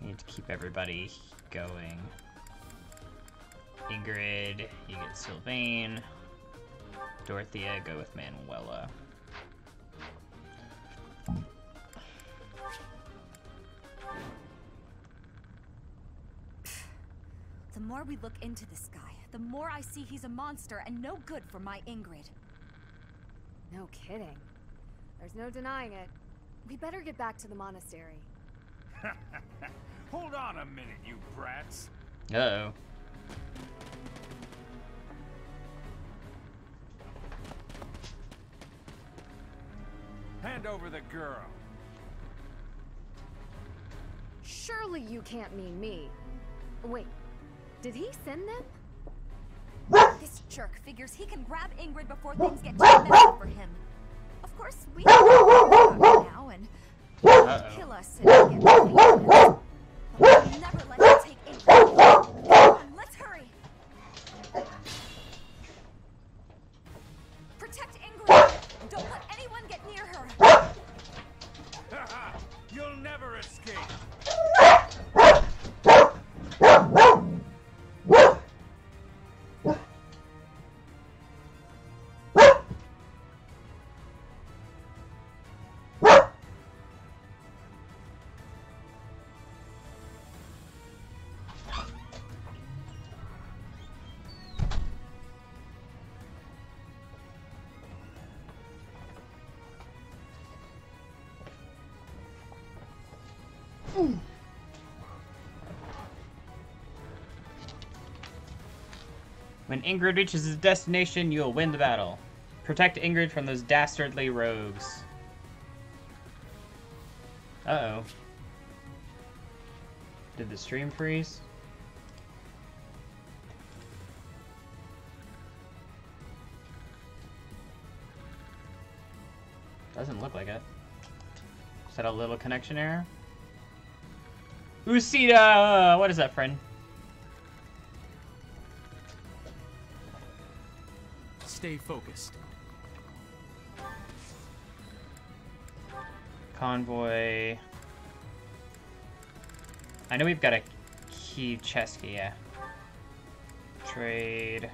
We need to keep everybody going. Ingrid, you get Sylvain. Dorothea, go with Manuela. The more we look into this guy, the more I see he's a monster and no good for my Ingrid. No kidding. There's no denying it. We better get back to the monastery. Hold on a minute, you brats. Uh-oh. Hand over the girl. Surely you can't mean me. Wait, did he send them? This jerk figures he can grab Ingrid before things get too messy for him. Of course, we don't know now and kill us if we get famous. But we'll never let him take Ingrid. Come on, let's hurry. Protect Ingrid. Don't let anyone get near her. You'll never escape. When Ingrid reaches his destination, you will win the battle. Protect Ingrid from those dastardly rogues. Uh-oh. Did the stream freeze? Doesn't look like it. Is that a little connection error? Usida! What is that, friend? Stay focused. Convoy. I know we've got a key chest key, yeah. Trade.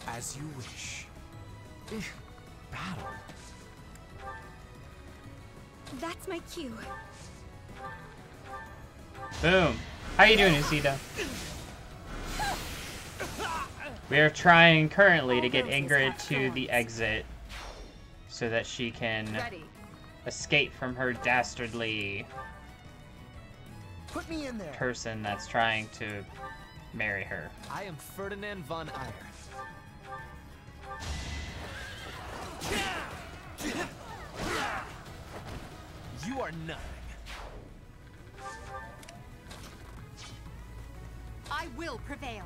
As you wish. Battle. That's my cue. Boom. How you doing, Usida? We are trying currently to get Ingrid to the exit so that she can escape from her dastardly Put me in there. person that's trying to marry her. I am Ferdinand von Eyre. You are nothing. will prevail.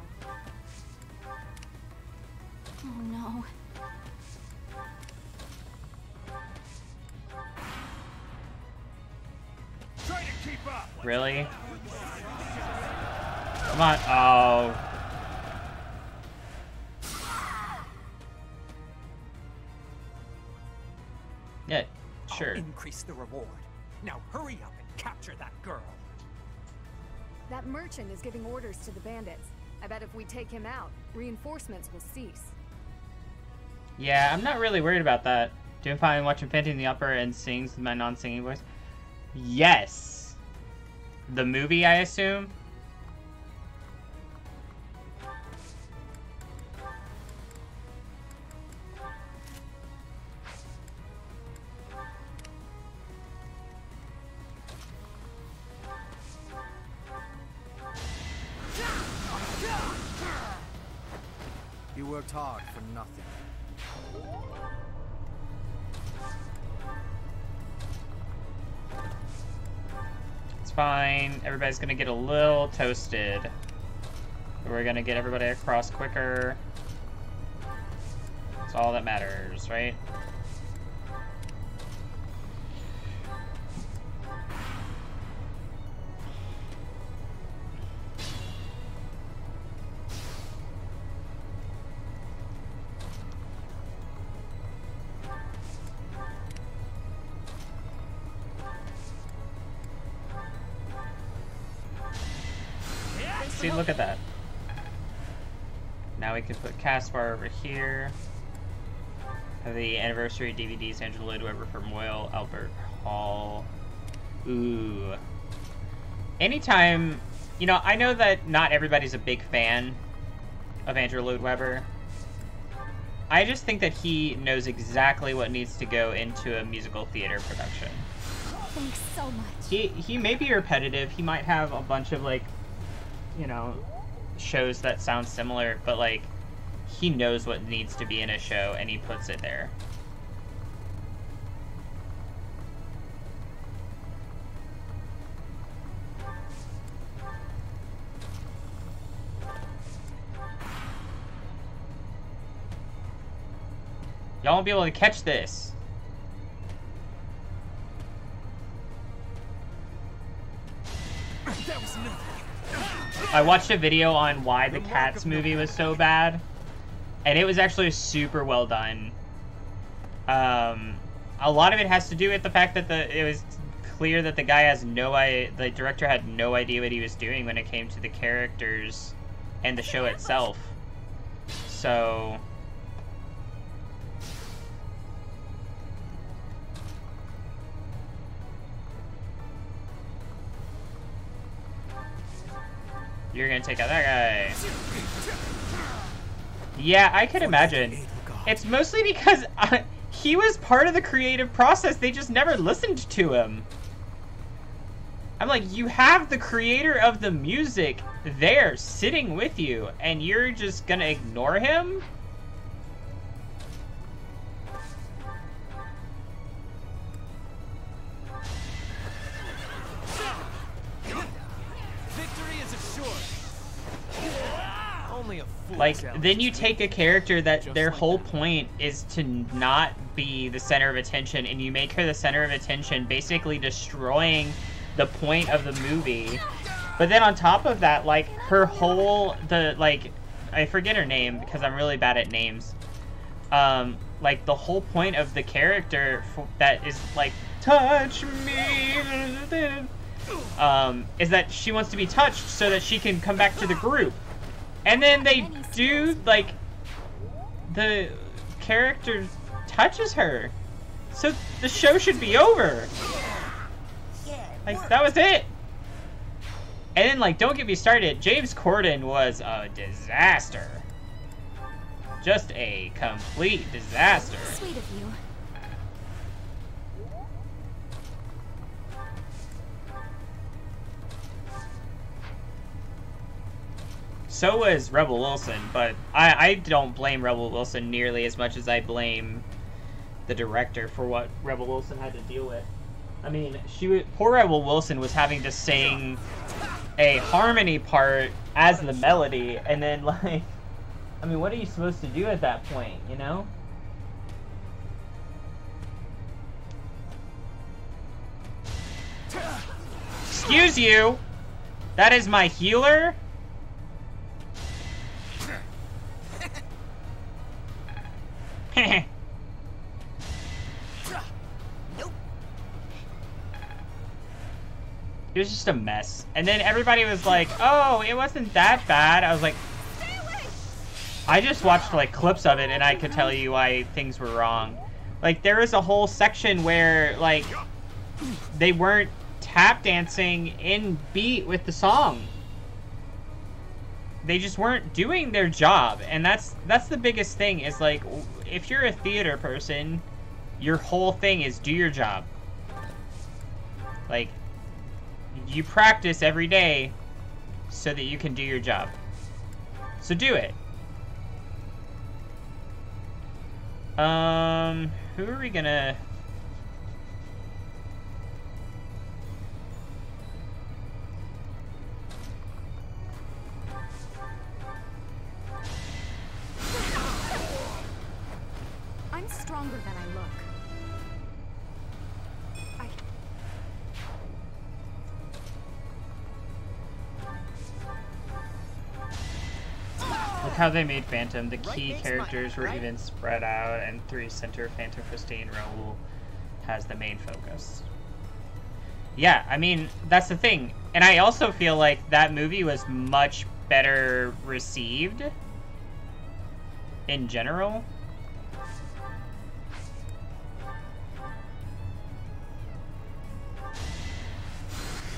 Oh no. Try to keep up. Really? Come on. Oh. Yeah, sure. I'll increase the reward. Now hurry up and capture that girl. That merchant is giving orders to the bandits. I bet if we take him out, reinforcements will cease. Yeah, I'm not really worried about that. Doing fine watching Phantom in the Opera and sings with my non-singing voice. Yes. The movie, I assume. You worked hard for nothing. It's fine. Everybody's gonna get a little toasted. We're gonna get everybody across quicker. That's all that matters, right? See, look at that. Now we can put Caspar over here. Have the anniversary DVDs, Angela Lloyd Webber from Royal Albert Hall. Ooh. Anytime, you know, I know that not everybody's a big fan of Andrew Lloyd Webber. I just think that he knows exactly what needs to go into a musical theater production. Thanks so much. He may be repetitive. He might have a bunch of, like, you know, shows that sound similar, but, like, he knows what needs to be in a show and he puts it there. Y'all won't be able to catch this. That was nothing. I watched a video on why the Cats movie was so bad, and it was actually super well done. A lot of it has to do with the fact that it was clear that the guy has the director had no idea what he was doing when it came to the characters and the show itself. So you're gonna take out that guy. Yeah, I could imagine. It's mostly because he was part of the creative process. They just never listened to him. I'm like, you have the creator of the music there sitting with you, and you're just gonna ignore him? Like, then you take a character that their whole point is to not be the center of attention, and you make her the center of attention, basically destroying the point of the movie. But then on top of that, like, her whole, I forget her name because I'm really bad at names. Like, the whole point of the character that is, like, touch me, is that she wants to be touched so that she can come back to the group. And then they do, like, the character touches her. So the show should be over. Like, that was it. And then, like, don't get me started. James Corden was a disaster. Just a complete disaster. Sweet of you. So was Rebel Wilson, but I don't blame Rebel Wilson nearly as much as I blame the director for what Rebel Wilson had to deal with. I mean, poor Rebel Wilson was having to sing a harmony part as the melody, and then, like, I mean, what are you supposed to do at that point, you know? Excuse you! That is my healer? It was just a mess. And then everybody was like, oh, it wasn't that bad. I was like, I just watched like clips of it and I could tell you why things were wrong. Like, there was a whole section where like they weren't tap dancing in beat with the song. They just weren't doing their job. And that's the biggest thing, is like, if you're a theater person, your whole thing is do your job. Like, you practice every day so that you can do your job. So do it. Who are we gonna... I'm stronger than I look. Look how they made Phantom. The key characters were even spread out, and 3 center Phantom Christine Raoul has the main focus. Yeah, I mean, that's the thing. And I also feel like that movie was much better received in general.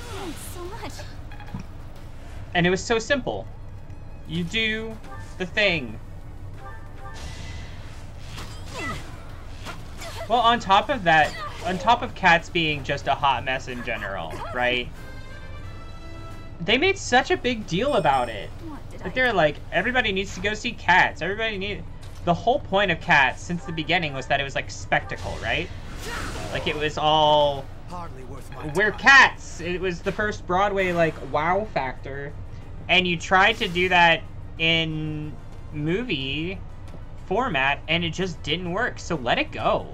Thanks so much. And it was so simple. You do the thing. Well, on top of that, on top of Cats being just a hot mess in general, right? They made such a big deal about it. Like, they're like, everybody needs to go see Cats. Everybody need... The whole point of Cats since the beginning was that it was like spectacle, right? Like, it was all... We're Cats! It was the first Broadway, like, wow factor. And you tried to do that in movie format, and it just didn't work. So let it go.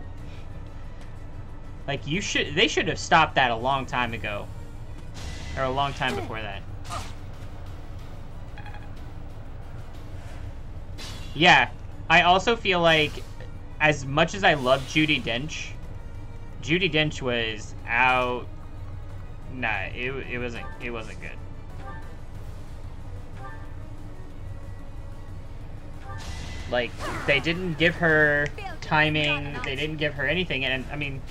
Like, they should have stopped that a long time ago. Or a long time before that. Yeah, I also feel like, as much as I love Judi Dench was out. Nah, it wasn't good. Like, they didn't give her timing, they didn't give her anything, and I mean,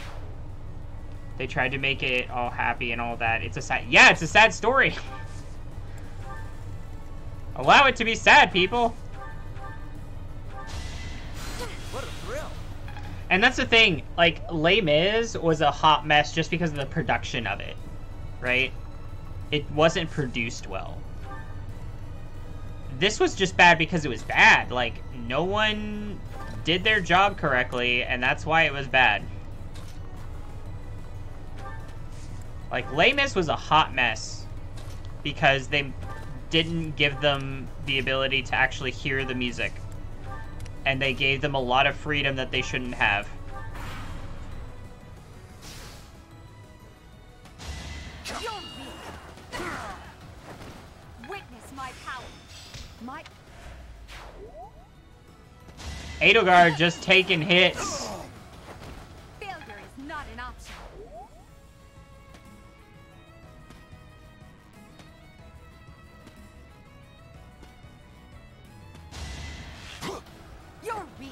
they tried to make it all happy and all that. It's a sad story. Allow it to be sad, people. What a thrill. And that's the thing, like, Les Mis was a hot mess just because of the production of it, right? It wasn't produced well. This was just bad because it was bad. Like, no one did their job correctly, and that's why it was bad. Like, Les Mis was a hot mess because they didn't give them the ability to actually hear the music. And they gave them a lot of freedom that they shouldn't have. Witness my power. My Edelgard just taking hits. failure is not an option. You're weak.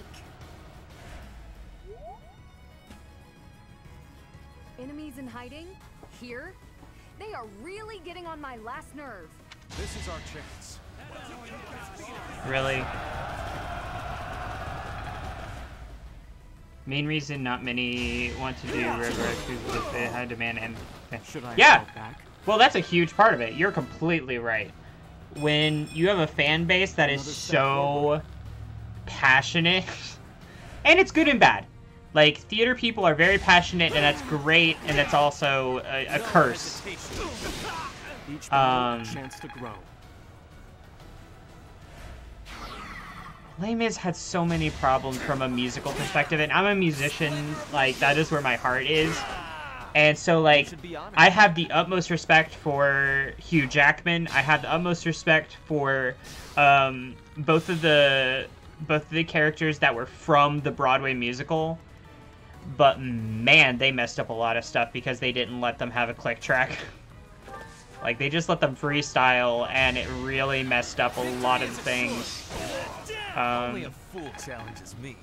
Enemies in hiding? Here? They are really getting on my last nerve. This is our chance. Really? Main reason not many want to do Ragnarok is with the high demand and... Should I yeah! go back? Well, that's a huge part of it. You're completely right. When you have a fan base that is so passionate, and it's good and bad. Like, theater people are very passionate, and that's great, and that's also a curse. Each battle a chance to grow. Les Mis had so many problems from a musical perspective, and I'm a musician, like, that is where my heart is. And so, like, I have the utmost respect for Hugh Jackman. I have the utmost respect for both of the characters that were from the Broadway musical. But man, they messed up a lot of stuff because they didn't let them have a click track. Like, they just let them freestyle, and it really messed up a lot of things. Only a fool challenges me.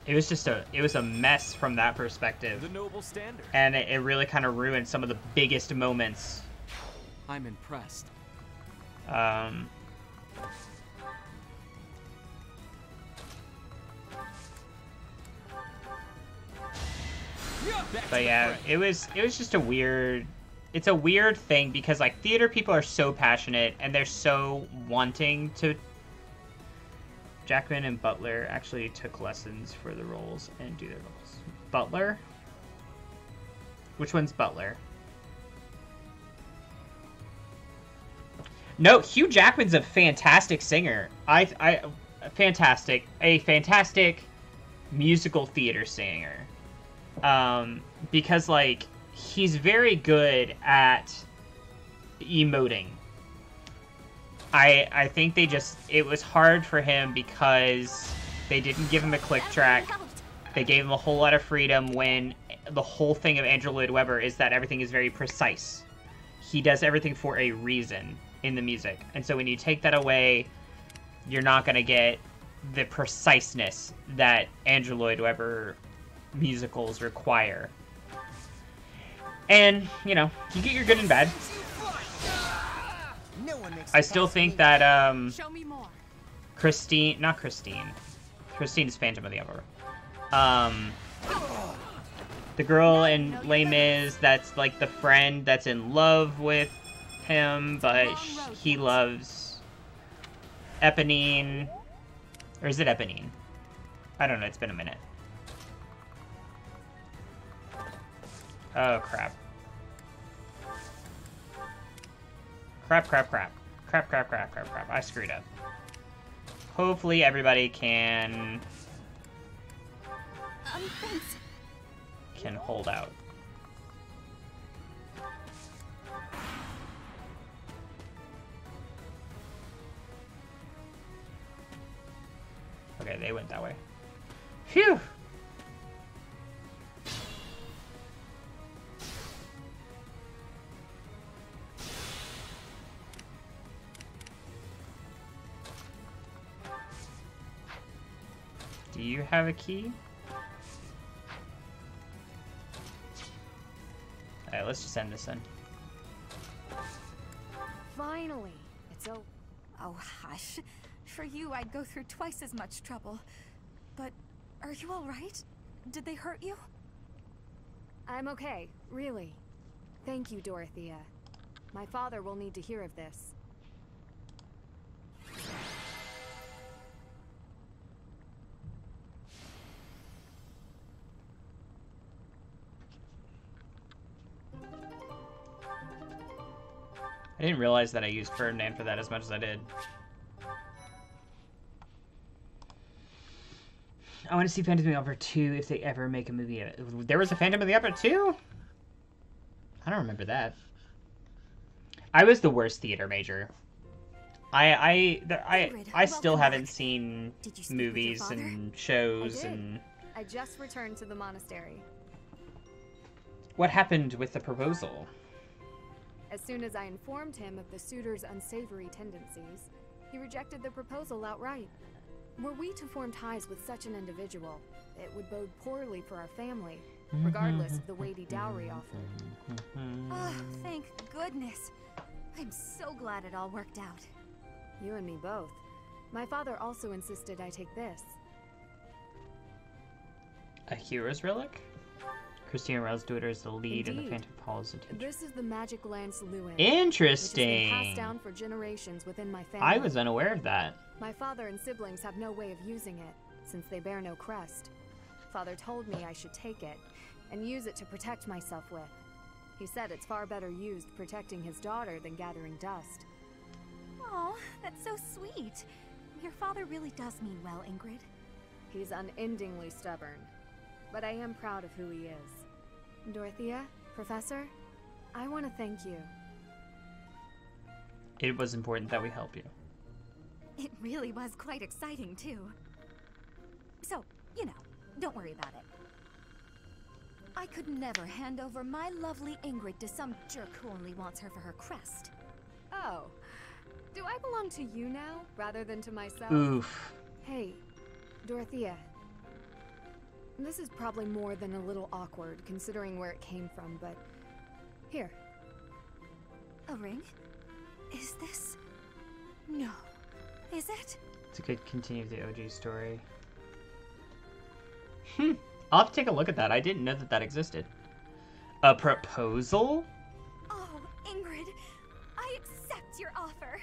It was a mess from that perspective. The noble standard. And it really kind of ruined some of the biggest moments. I'm impressed. But yeah, it was just a weird, it's a weird thing because, like, theater people are so passionate and they're so wanting to. Jackman and Butler actually took lessons for the roles and do their roles. Butler? Which one's Butler? No, Hugh Jackman's a fantastic singer. A fantastic musical theater singer. Because, like, he's very good at emoting. I think it was hard for him because they didn't give him a click track. They gave him a whole lot of freedom when the whole thing of Andrew Lloyd Webber is that everything is very precise. He does everything for a reason in the music. And so when you take that away, you're not going to get the preciseness that Andrew Lloyd Webber musicals require. And, you know, you get your good and bad. I still think that, Christine's Phantom of the Opera. The girl in Les Mis that's, like, the friend that's in love with him, but he loves Eponine. Or is it Eponine? I don't know, it's been a minute. Oh, crap. Crap. I screwed up. Hopefully everybody can hold out. Okay, they went that way. Phew! Do you have a key? Alright, let's just end this then. Finally! It's over. Oh, hush. For you, I'd go through twice as much trouble. But are you all right? Did they hurt you? I'm okay, really. Thank you, Dorothea. My father will need to hear of this. I didn't realize that I used Ferdinand for that as much as I did. I want to see Phantom of the Opera 2 if they ever make a movie of it. There was a Phantom of the Opera 2? I don't remember that. I was the worst theater major. I still haven't seen movies and shows and... I just returned to the monastery. What happened with the proposal? As soon as I informed him of the suitor's unsavory tendencies, he rejected the proposal outright. Were we to form ties with such an individual, it would bode poorly for our family, regardless of the weighty dowry offered. Oh, thank goodness. I'm so glad it all worked out. You and me both. My father also insisted I take this. A hero's relic? Christina Rosedotter is the lead and the Phantom Paul is the teacher. This is the magic lance Lewin. Interesting. Which has been passed down for generations within my family. I was unaware of that. My father and siblings have no way of using it, since they bear no crest. Father told me I should take it, and use it to protect myself with. He said it's far better used protecting his daughter than gathering dust. Oh, that's so sweet. Your father really does mean well, Ingrid. He's unendingly stubborn, but I am proud of who he is. Dorothea, Professor, I want to thank you. It was important that we help you. It really was quite exciting, too. So, you know, don't worry about it. I could never hand over my lovely Ingrid to some jerk who only wants her for her crest. Oh, do I belong to you now, rather than to myself? Oof. Hey, Dorothea. This is probably more than a little awkward, considering where it came from, but... Here. A ring? Is this... No. Is it? It's a good continue the OG story. I'll have to take a look at that. I didn't know that that existed. A proposal? Oh, Ingrid, I accept your offer.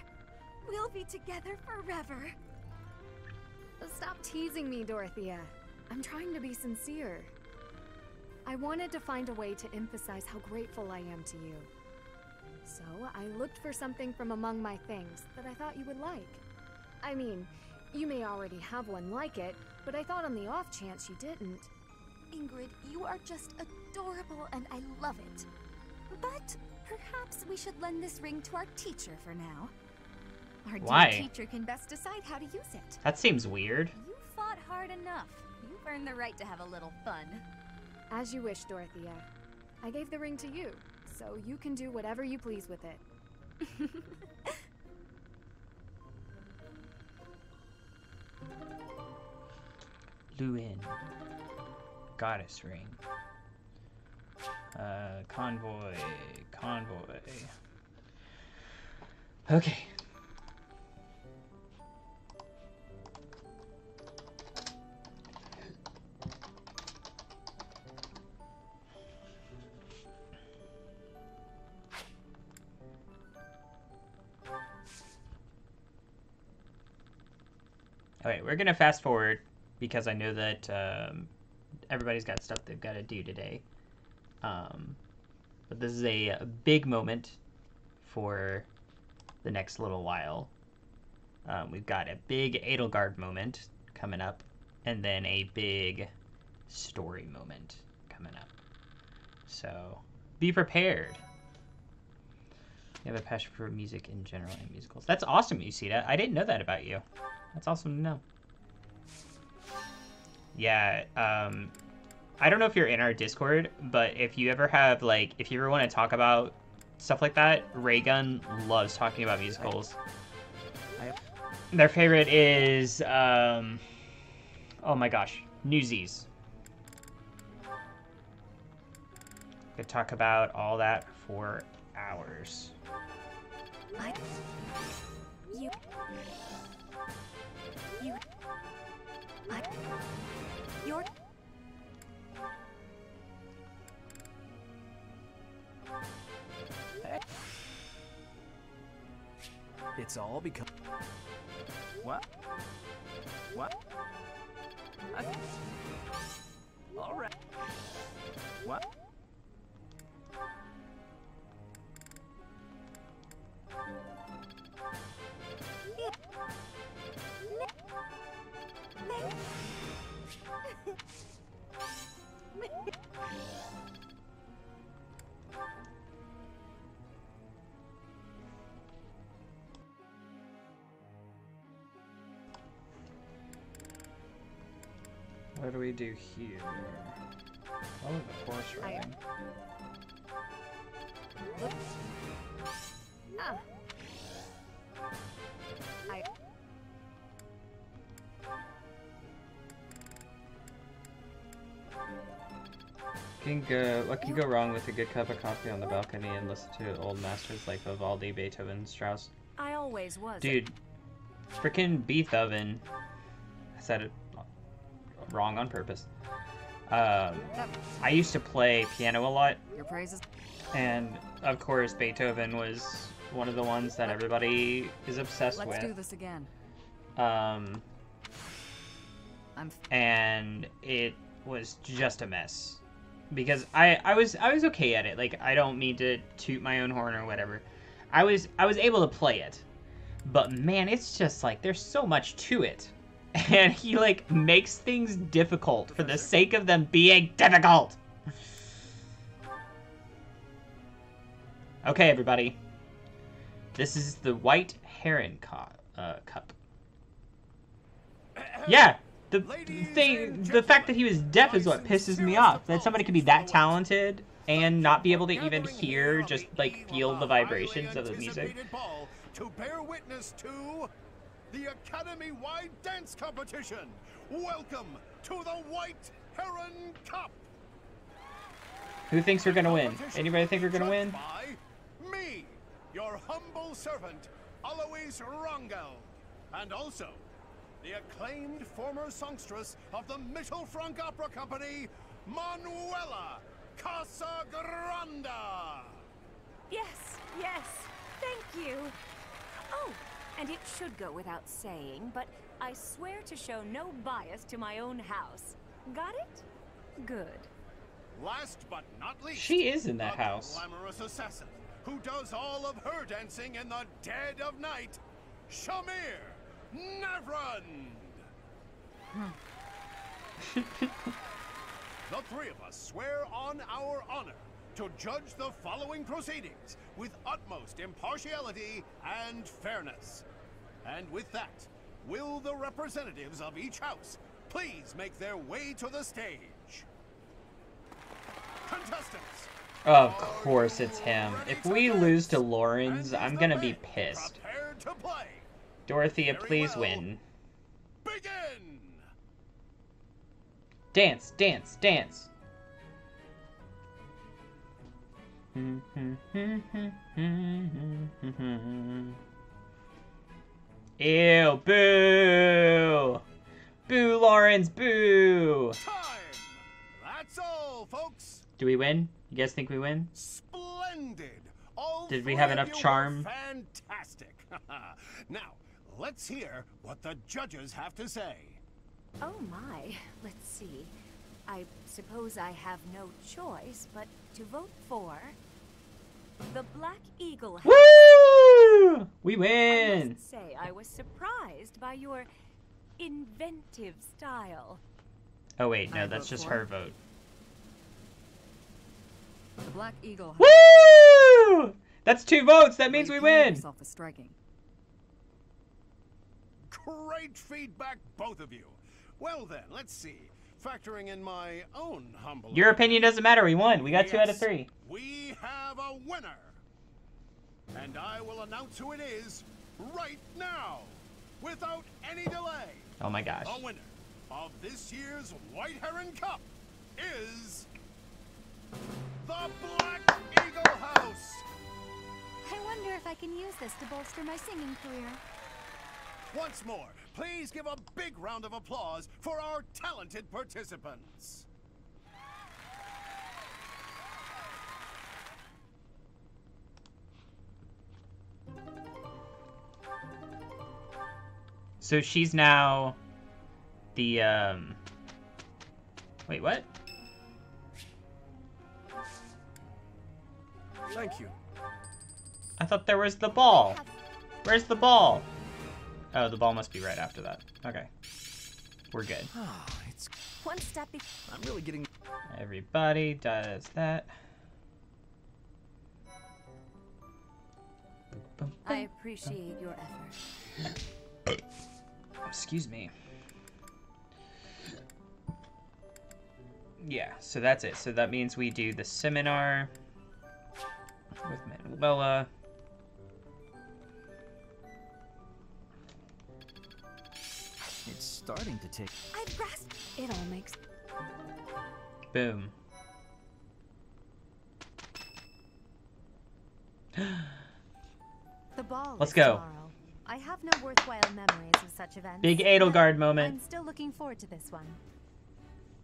We'll be together forever. Stop teasing me, Dorothea. I'm trying to be sincere. I wanted to find a way to emphasize how grateful I am to you. So I looked for something from among my things that I thought you would like. I mean, you may already have one like it, but I thought on the off chance you didn't. Ingrid, you are just adorable and I love it. But perhaps we should lend this ring to our teacher for now. Our Why? dear teacher can best decide how to use it. That seems weird. You fought hard enough. You've earned the right to have a little fun. As you wish, Dorothea. I gave the ring to you, so you can do whatever you please with it. Luin. Goddess ring. Convoy. Okay. Okay, we're gonna fast forward because I know that everybody's got stuff they've got to do today. But this is a big moment for the next little while. We've got a big Edelgard moment coming up, and then a big story moment coming up. So be prepared. You have a passion for music in general and musicals. That's awesome, Yusita. I didn't know that about you. That's awesome to know. Yeah, I don't know if you're in our Discord, but if you ever have, like, if you ever want to talk about stuff like that, Raygun loves talking about musicals. Their favorite is, oh my gosh, Newsies. Could talk about all that for hours. It's all because... What? All right. What? What do we do here? Oh, the horse riding. What can go wrong with a good cup of coffee on the balcony and listen to old masters like Vivaldi, Beethoven, Strauss? I always was. Dude, freaking Beethoven. I said it wrong on purpose. I used to play piano a lot. Your praises. And of course, Beethoven was one of the ones that everybody is obsessed with. Let's do this again. And it was just a mess. because I was okay at it. Like, I don't mean to toot my own horn or whatever. I was able to play it, but man, it's just like there's so much to it, and he like makes things difficult for the sake of them being difficult. Okay, everybody, this is the White Heron Cup. Yeah. The fact that he was deaf is what pisses me off. That somebody could be that talented and not be able to even hear, just like feel the vibrations of the music. To bear witness to the Academy-wide dance competition. Welcome to the White Heron Cup. Who thinks we're gonna win? Anybody think we're gonna win? By me, your humble servant, Alois Rangel, and also the acclaimed former songstress of the Mittelfrank Opera Company, Manuela Casagranda. Yes, yes, thank you. Oh, and it should go without saying, but I swear to show no bias to my own house. Got it? Good. Last but not least, she is in that house. Glamorous assassin who does all of her dancing in the dead of night, Shamir Navrand. The three of us swear on our honor to judge the following proceedings with utmost impartiality and fairness. And with that, will the representatives of each house please make their way to the stage? Contestants! Of course it's him. If we lose to Lawrence, I'm gonna be pissed. Dorothea, please win. Begin! Dance, dance, dance. Ew, boo! Boo, Lawrence, boo! Time! That's all, folks. Do we win? You guys think we win? Splendid! All Did we have enough charm? Fantastic! Now, let's hear what the judges have to say. Oh my, let's see. I suppose I have no choice but to vote for the Black Eagle House. Woo! We win! I must say, I was surprised by your inventive style. Oh wait, no, that's just her vote. The Black Eagle. Woo! That's 2 votes. That means we win. Great feedback, both of you. Well then, let's see. Factoring in my own humble... Your opinion doesn't matter. We won. We got 2 out of 3. We have a winner. And I will announce who it is right now, without any delay. Oh my gosh. The winner of this year's White Heron Cup is the Black Eagle House. I wonder if I can use this to bolster my singing career. Once more, please give a big round of applause for our talented participants. So she's now the, wait, what? Thank you. I thought there was the ball. Where's the ball? Oh, the ball must be right after that. Okay. We're good. Oh, it's one step. I'm really getting... Everybody does that. I appreciate your effort. Excuse me. Yeah, so that's it. So that means we do the seminar with Manuela. It's starting to take. I've grasped. It all makes. Boom. The ball. Let's is go. Tomorrow. I have no worthwhile memories of such events. Big Edelgard moment. I'm still looking forward to this one.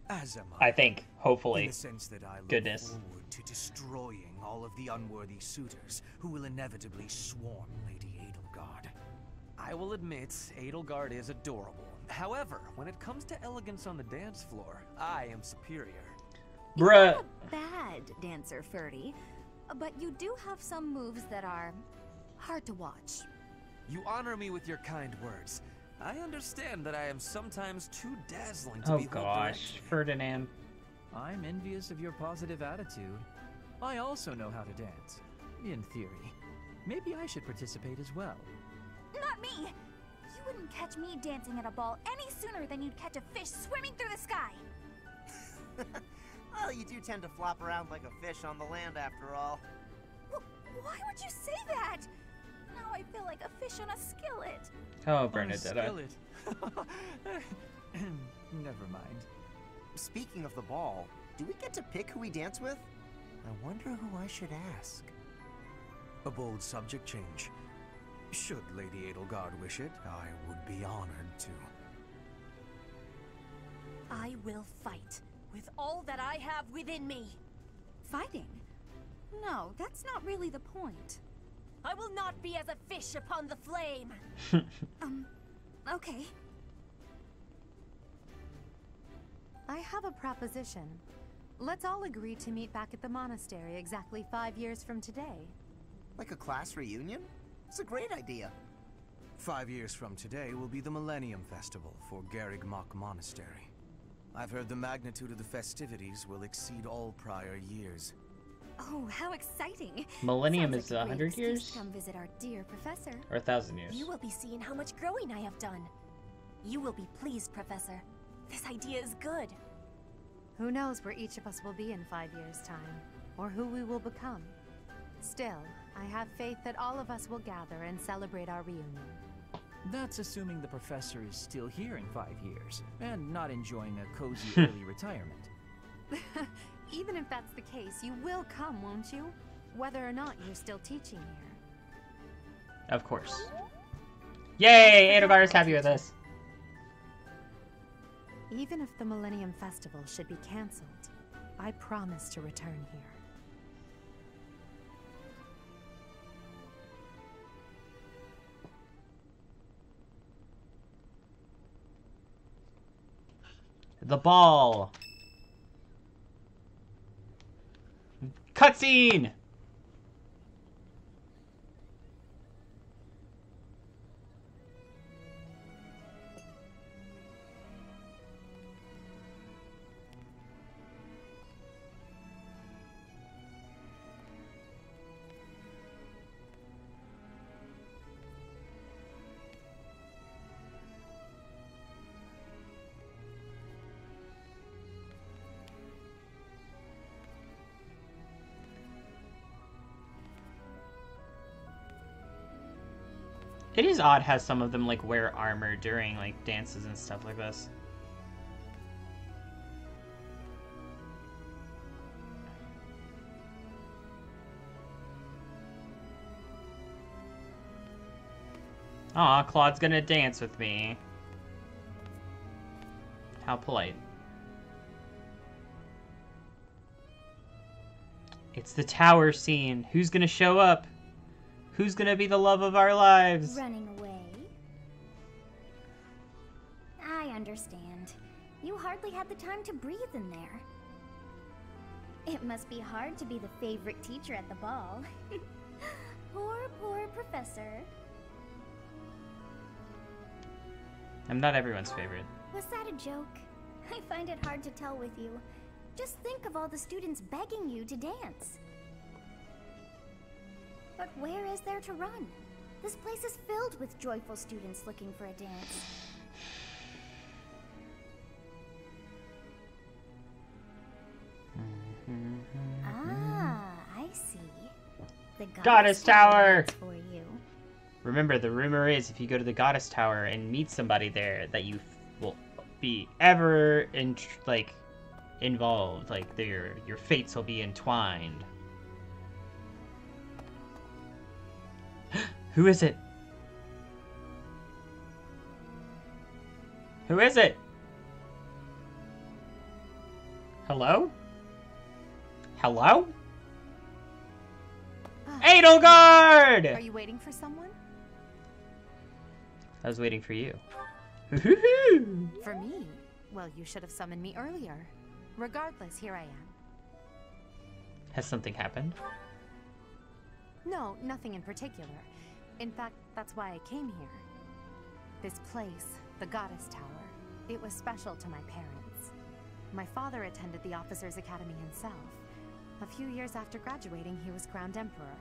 As am I think, hopefully. In the sense that I look Goodness. forward to destroying all of the unworthy suitors who will inevitably swarm Lady Edelgard. I will admit, Edelgard is adorable. However, when it comes to elegance on the dance floor, I am superior. Bruh. You're not a bad dancer, Ferdy, but you do have some moves that are hard to watch. You honor me with your kind words. I understand that I am sometimes too dazzling to Oh behold gosh, directly. Ferdinand. I'm envious of your positive attitude. I also know how to dance, in theory. Maybe I should participate as well. Not me! You wouldn't catch me dancing at a ball any sooner than you'd catch a fish swimming through the sky. Well, you do tend to flop around like a fish on the land after all. Why would you say that? Now I feel like a fish on a skillet. Oh, Bernadetta. Never mind. Speaking of the ball, do we get to pick who we dance with? I wonder who I should ask. A bold subject change. Should Lady Edelgard wish it, I would be honored to. I will fight with all that I have within me. Fighting? No, that's not really the point. I will not be as a fish upon the flame. Okay. I have a proposition. Let's all agree to meet back at the monastery exactly 5 years from today. Like a class reunion? It's a great idea. 5 years from today will be the Millennium Festival for Garreg Mach Monastery. I've heard the magnitude of the festivities will exceed all prior years. Oh, how exciting! Millennium Sounds is like a great 100 excuse years? to come visit our dear professor. Or 1,000 years? You will be seeing how much growing I have done. You will be pleased, Professor. This idea is good. Who knows where each of us will be in 5 years' time, or who we will become. Still, I have faith that all of us will gather and celebrate our reunion. That's assuming the professor is still here in 5 years, and not enjoying a cozy early retirement. Even if that's the case, you will come, won't you? Whether or not you're still teaching here. Of course. Yay! Edelgard is happy with us. Even if the Millennium Festival should be cancelled, I promise to return here. The ball. Cutscene! It is odd how some of them like wear armor during like dances and stuff like this. Aw, Claude's gonna dance with me. How polite. It's the tower scene. Who's gonna show up? Who's gonna be the love of our lives? Running away? I understand. You hardly had the time to breathe in there. It must be hard to be the favorite teacher at the ball. Poor professor. I'm not everyone's favorite. Was that a joke? I find it hard to tell with you. Just think of all the students begging you to dance. But where is there to run? This place is filled with joyful students looking for a dance. Ah, I see. The Goddess Tower! For you. Remember, the rumor is if you go to the Goddess Tower and meet somebody there, that you will be ever involved. Like your fates will be entwined. Who is it? Who is it? Hello? Hello? Edelgard! Are you waiting for someone? I was waiting for you. For me? Well, you should have summoned me earlier. Regardless, here I am. Has something happened? No, nothing in particular. In fact, that's why I came here. This place, the Goddess Tower, it was special to my parents. My father attended the Officers' Academy himself. A few years after graduating, he was crowned emperor.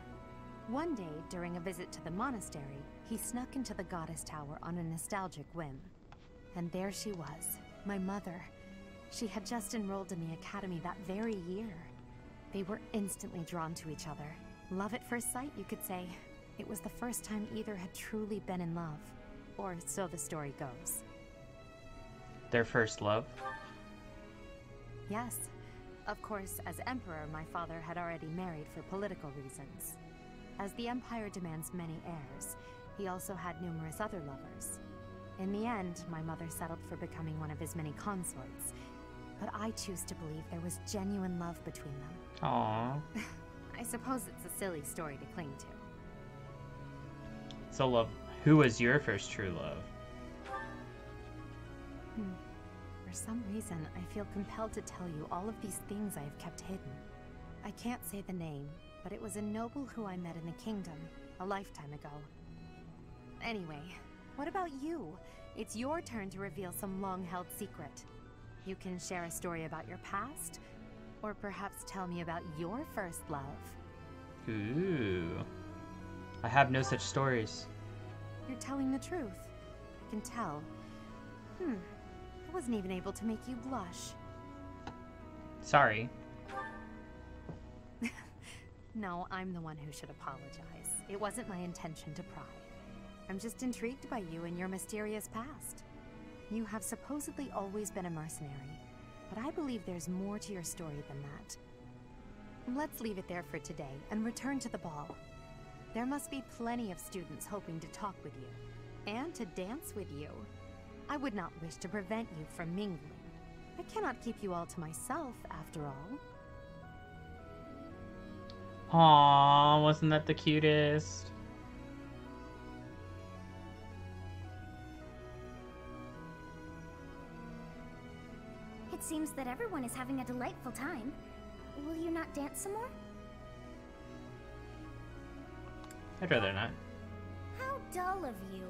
One day, during a visit to the monastery, he snuck into the Goddess Tower on a nostalgic whim. And there she was, my mother. She had just enrolled in the academy that very year. They were instantly drawn to each other. Love at first sight, you could say. It was the first time either had truly been in love. Or so the story goes. Their first love? Yes. Of course, as emperor, my father had already married for political reasons. As the empire demands many heirs, he also had numerous other lovers. In the end, my mother settled for becoming one of his many consorts. But I choose to believe there was genuine love between them. Aww. I suppose it's a silly story to cling to. So, love, who was your first true love? For some reason, I feel compelled to tell you all of these things I have kept hidden. I can't say the name, but it was a noble who I met in the kingdom a lifetime ago. Anyway, what about you? It's your turn to reveal some long-held secret. You can share a story about your past, or perhaps tell me about your first love. Ooh. I have no such stories. You're telling the truth. I can tell. I wasn't even able to make you blush. Sorry. No, I'm the one who should apologize. It wasn't my intention to pry. I'm just intrigued by you and your mysterious past. You have supposedly always been a mercenary, but I believe there's more to your story than that. Let's leave it there for today and return to the ball. There must be plenty of students hoping to talk with you, and to dance with you. I would not wish to prevent you from mingling. I cannot keep you all to myself, after all. Aww, wasn't that the cutest? It seems that everyone is having a delightful time. Will you not dance some more? I'd rather not. How dull of you.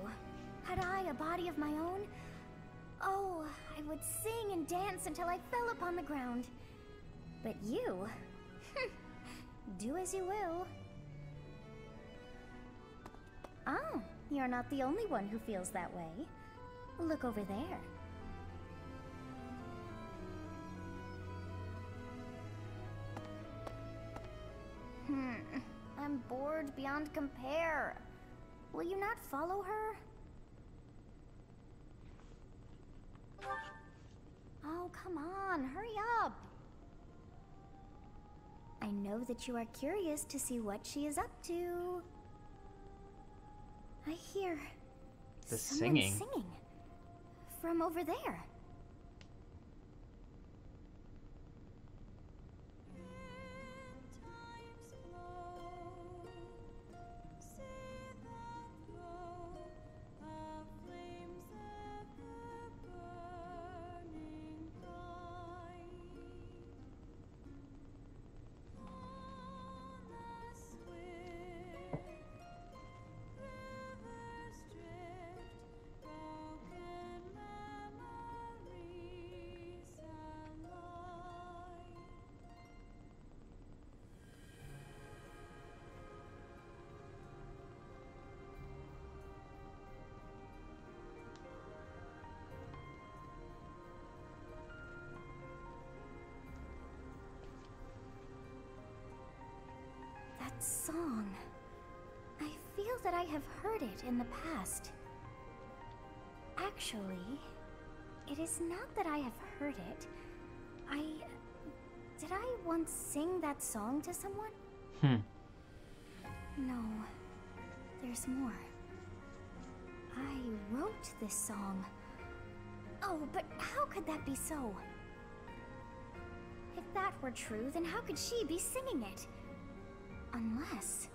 Had I a body of my own? Oh, I would sing and dance until I fell upon the ground. But you... do as you will. Oh, you're not the only one who feels that way. Look over there. I'm bored beyond compare. Will you not follow her? Oh, come on, hurry up. I know that you are curious to see what she is up to. I hear the someone singing from over there. Song. I feel that I have heard it in the past. Actually, it is not that I have heard it. Did I once sing that song to someone? No. There's more. I wrote this song. Oh, but how could that be so? If that were true, then how could she be singing it? Unless...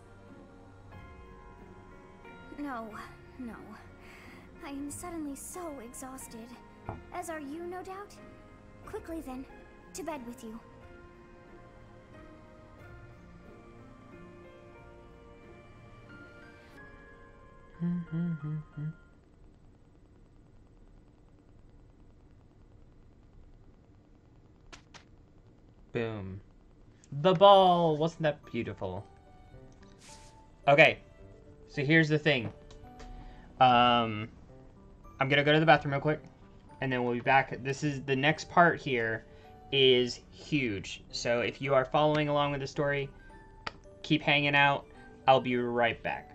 No. I am suddenly so exhausted. As are you, no doubt? Quickly then, to bed with you. Boom. The ball! Wasn't that beautiful? Okay. So here's the thing. I'm gonna go to the bathroom real quick. And then we'll be back. This is the next part here is huge. So if you are following along with the story, keep hanging out. I'll be right back.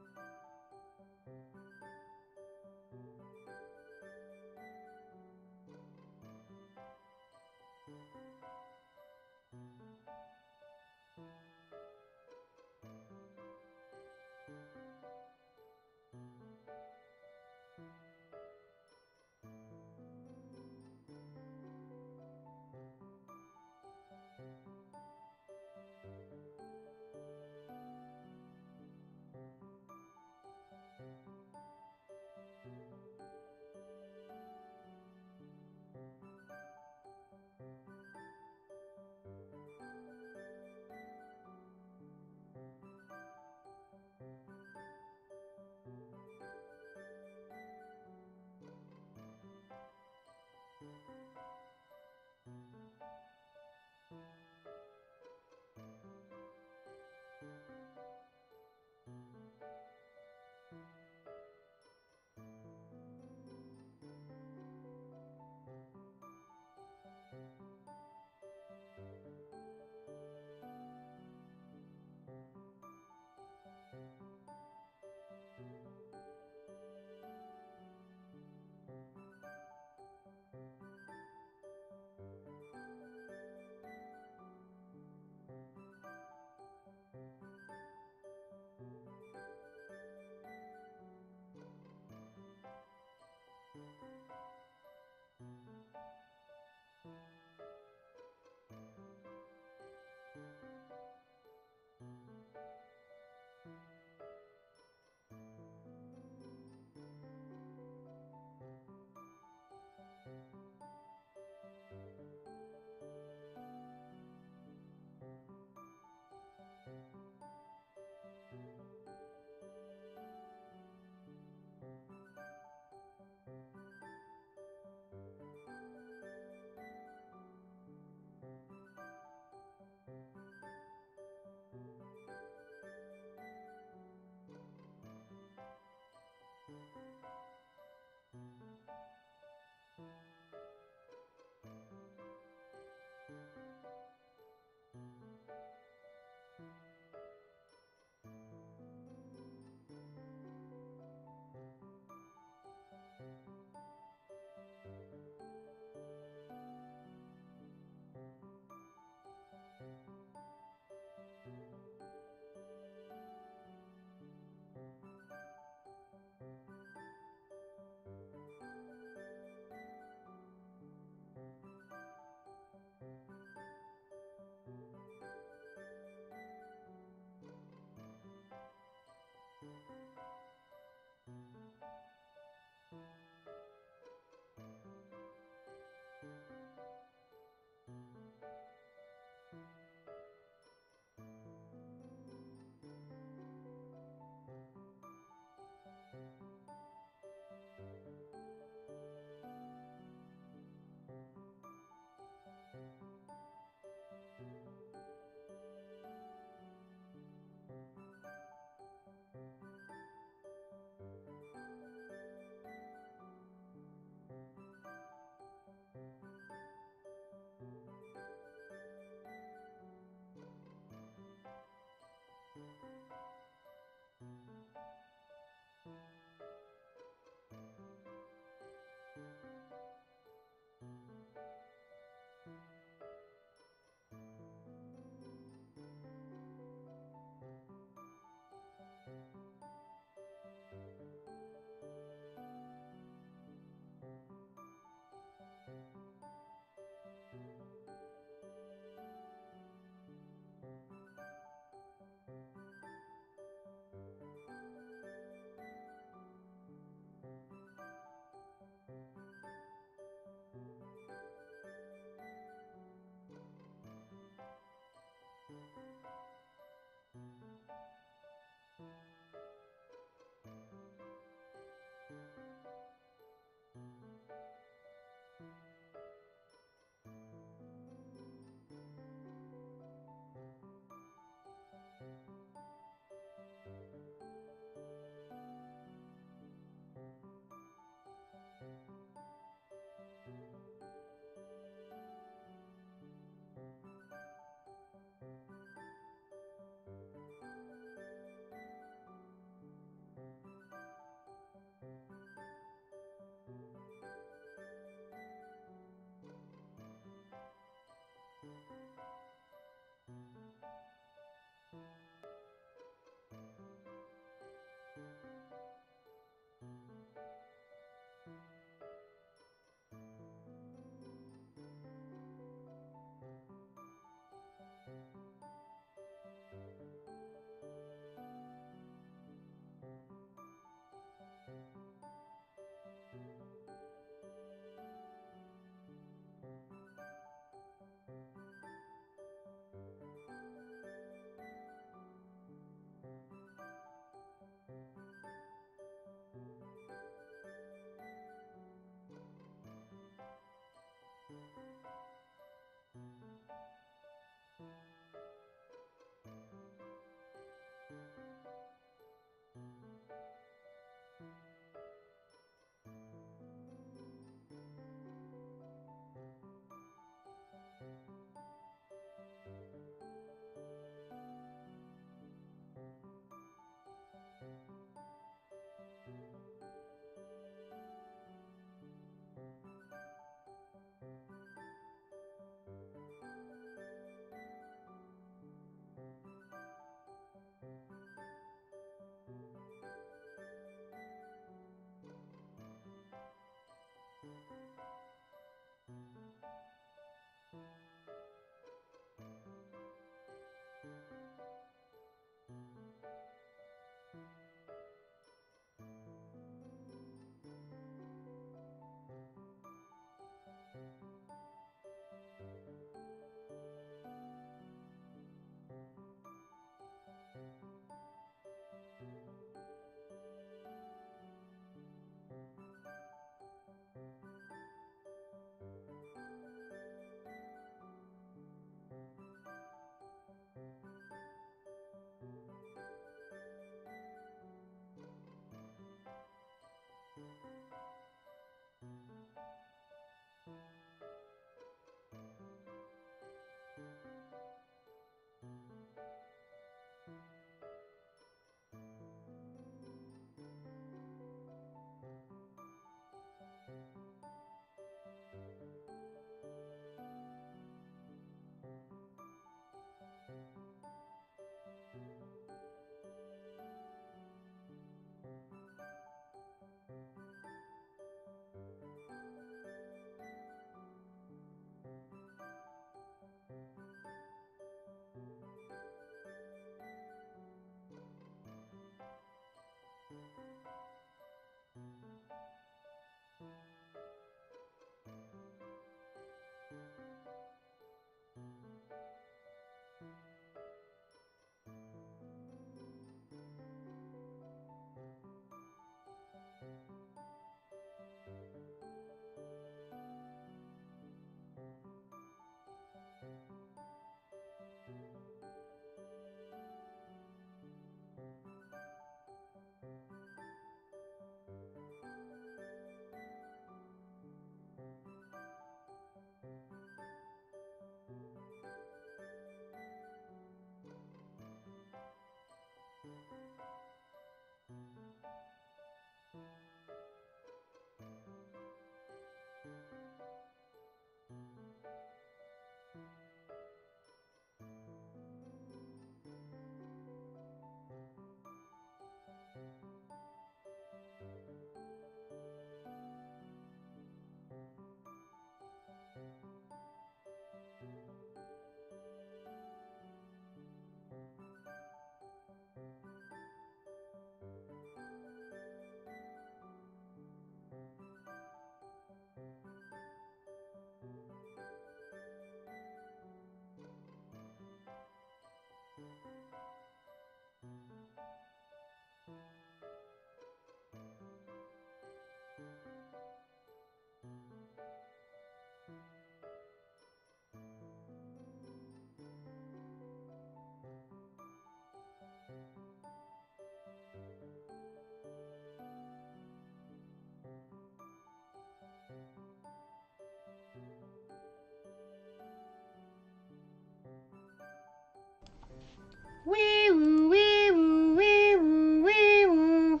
Wee woo, wee woo, wee woo, wee woo.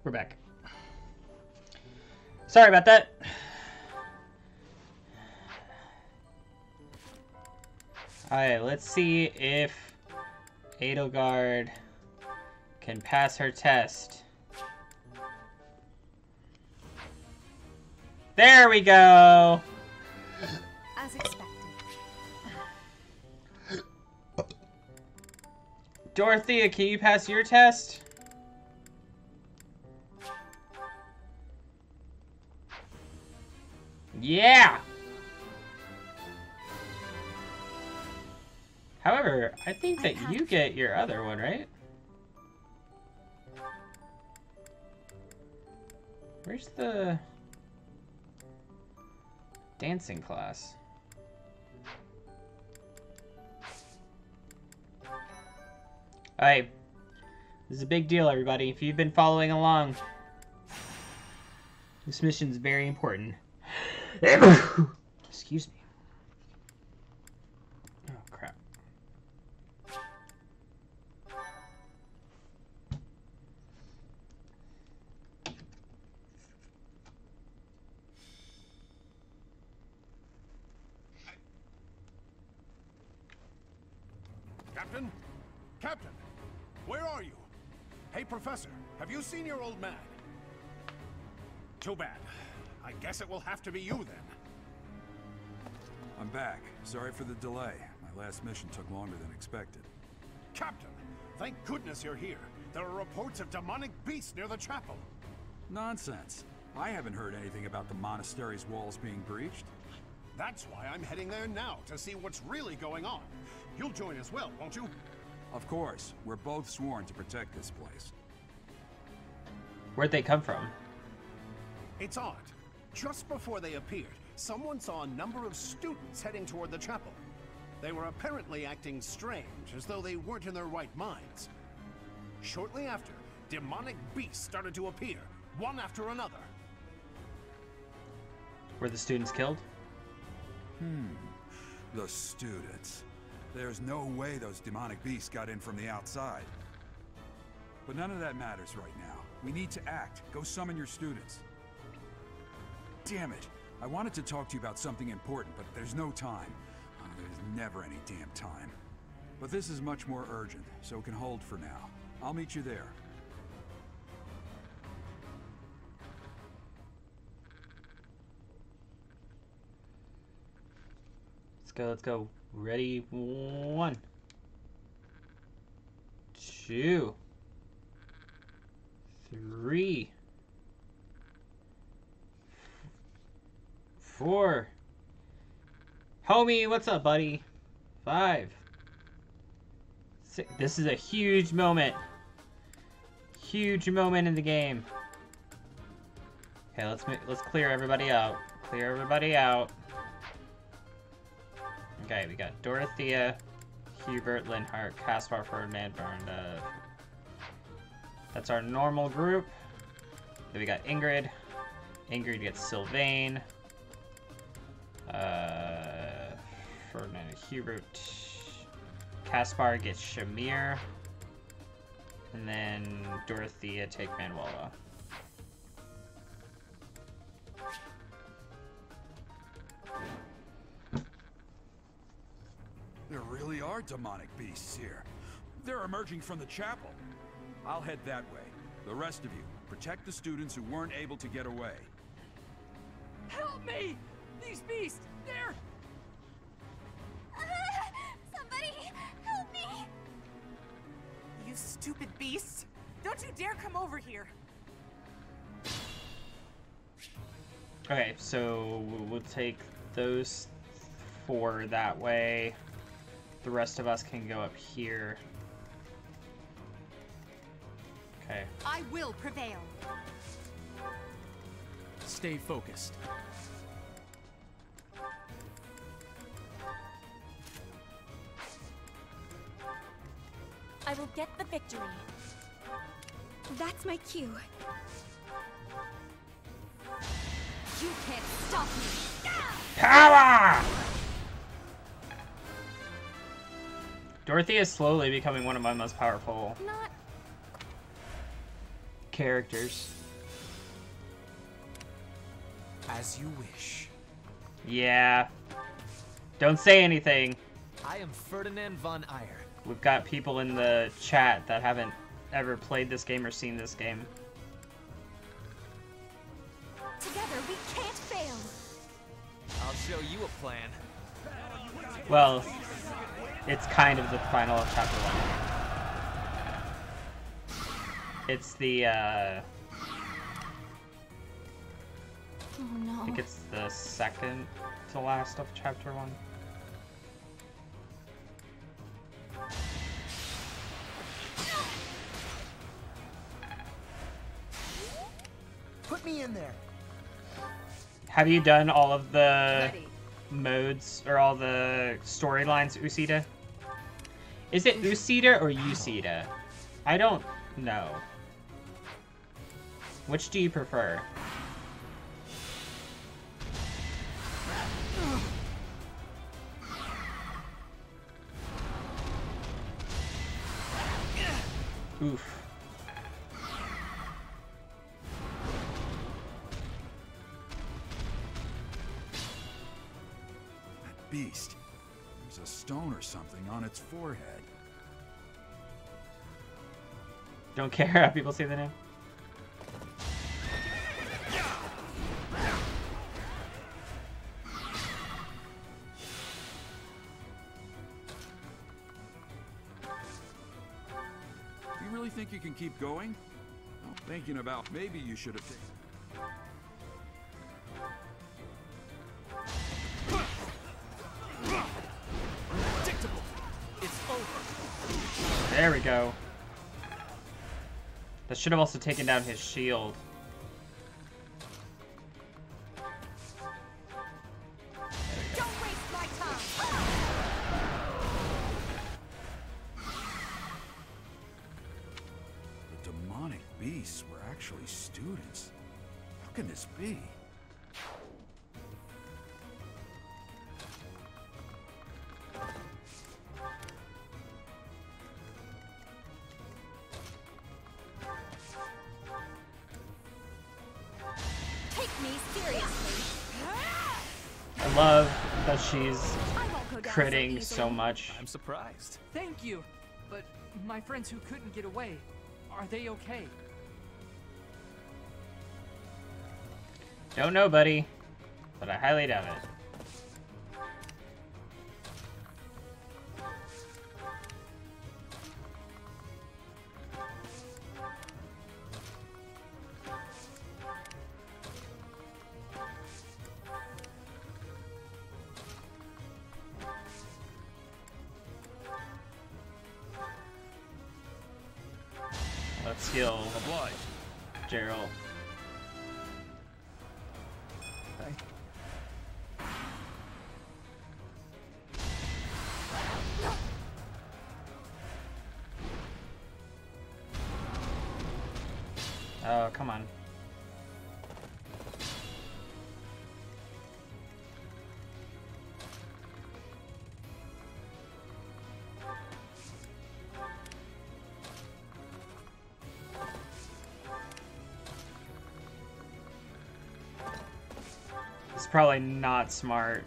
We're back. Sorry about that. Alright, let's see if Edelgard can pass her test. There we go! As expected. Dorothea, can you pass your test? Yeah! However, I think that you get your other one, right? Where's the dancing class? Alright, this is a big deal, everybody. If you've been following along, this mission's very important. Excuse me. Oh, crap. Captain? Captain! Where are you? Hey, Professor, have you seen your old man? Too bad. I guess it will have to be you, then. I'm back. Sorry for the delay. My last mission took longer than expected. Captain, thank goodness you're here. There are reports of demonic beasts near the chapel. Nonsense. I haven't heard anything about the monastery's walls being breached. That's why I'm heading there now, to see what's really going on. You'll join as well, won't you? Of course. We're both sworn to protect this place. Where'd they come from? It's odd. Just before they appeared, someone saw a number of students heading toward the chapel. They were apparently acting strange, as though they weren't in their right minds. Shortly after, demonic beasts started to appear, one after another. Were the students killed? The students. There's no way those demonic beasts got in from the outside. But none of that matters right now. We need to act. Go summon your students. Damn it. I wanted to talk to you about something important, but there's no time. There's never any damn time. But this is much more urgent, so it can hold for now. I'll meet you there. Let's go. Ready, 1, 2, 3, 4. Homie, what's up, buddy? 5, 6. This is a huge moment. Huge moment in the game. Okay, let's clear everybody out. Clear everybody out. Okay, we got Dorothea, Hubert, Linhart, Caspar, Ferdinand, Bernda. That's our normal group. Then we got Ingrid. Ingrid gets Sylvain. Ferdinand, Hubert. Caspar gets Shamir. And then Dorothea take Manuela. There really are demonic beasts here. They're emerging from the chapel. I'll head that way. The rest of you, protect the students who weren't able to get away. Help me! These beasts, they're... Somebody, help me! You stupid beasts! Don't you dare come over here! Okay, so we'll take those 4 that way. The rest of us can go up here. Okay. I will prevail. Stay focused. I will get the victory. That's my cue. You can't stop me. Power! Dorothea is slowly becoming one of my most powerful characters. As you wish. Yeah. Don't say anything. I am Ferdinand von Eyre. We've got people in the chat that haven't ever played this game or seen this game. Together we can't fail. I'll show you a plan. Well, it's kind of the final of chapter 1. It's the, Oh no. I think it's the second to last of chapter 1. Put me in there. Have you done all of the modes or all the storylines, Usita? Is it Usita or Usita? I don't know. Which do you prefer? Oof. That beast. There's a stone or something on its forehead. Don't care how people say the name. Do you really think you can keep going? Well, thinking about maybe you should have taken... Predictable. It's over. There we go. That should have also taken down his shield. Don't waste my time. The demonic beasts were actually students. How can this be? Take me seriously. I love that she's critting so much. I'm surprised. Thank you. But my friends who couldn't get away, are they okay? Don't know, buddy, but I highly doubt it. Let's heal Gerald. Oh, come on. probably not smart.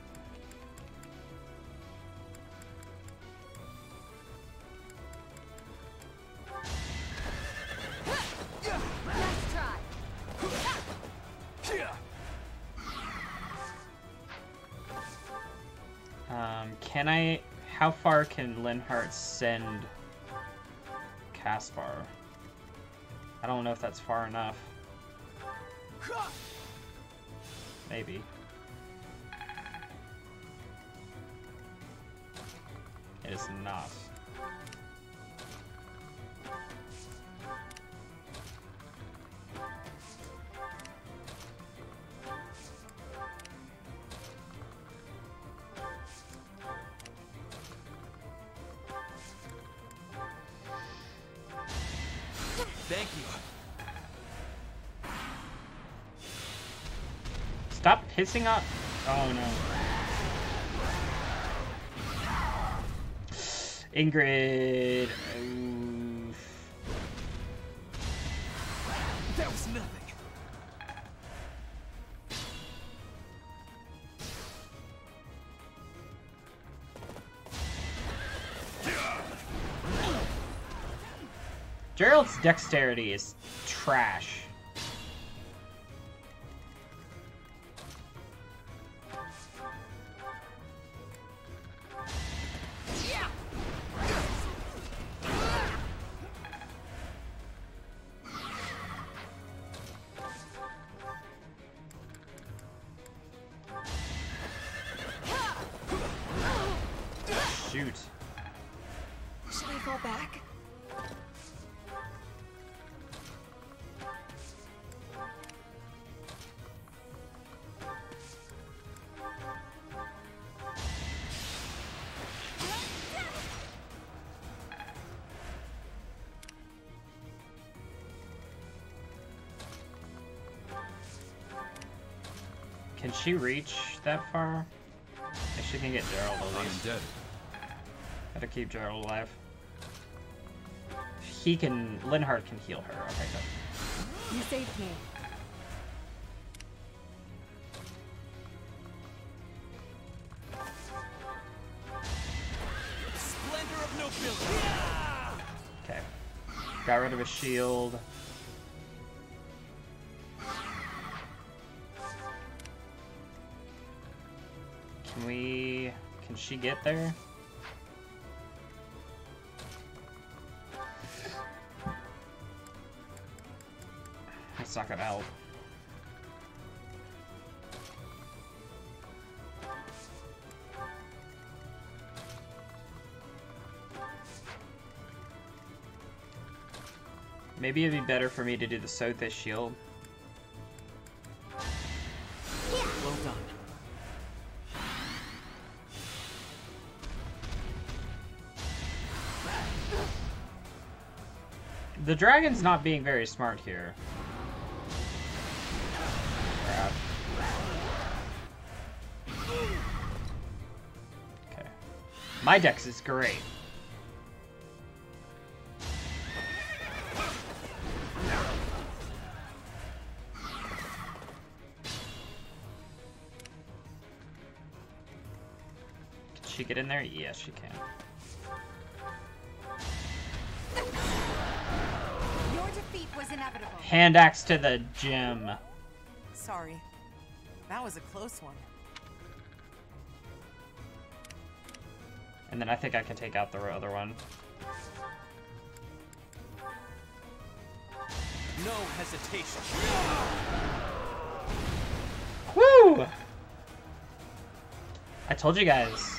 Let's try. Can I... How far can Linhardt send Caspar? I don't know if that's far enough. Maybe. It is not. Thank you. Stop pissing off. Oh no. Ingrid. Oof. That was nothing. Gerald's dexterity is trash. Shoot. Should I fall back? Can she reach that far? If she can get Gerald at least. Dead. Gotta keep Gerald alive. He can... Linhardt can heal her. Okay, good. You saved me. Splendor of nobility. Okay. Got rid of his shield. Can we... Can she get there? That's not gonna help. Maybe it'd be better for me to do the Sothis shield. Well done. The dragon's not being very smart here. Crap. Okay. My dex is great. Can she get in there? Yes, she can. Your defeat was inevitable. Hand axe to the gem. Sorry. That was a close one. And then I think I can take out the other one. No hesitation. Woo! I told you guys.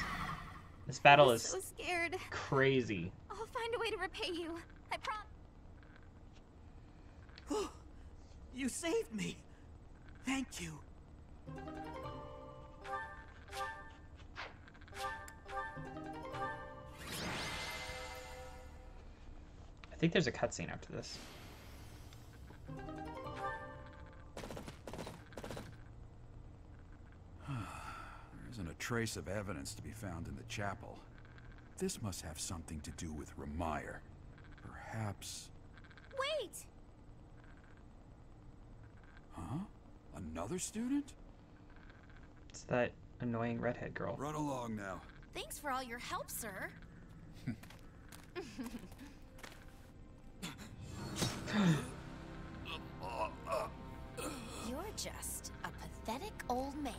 This battle I'm is so scared. crazy. I'll find a way to repay you. I promise. You saved me. Thank you. I think there's a cutscene after this. There isn't a trace of evidence to be found in the chapel. This must have something to do with Remire. Perhaps... Wait! Huh? Another student? It's that annoying redhead girl. Run along now. Thanks for all your help, sir. You're just a pathetic old man.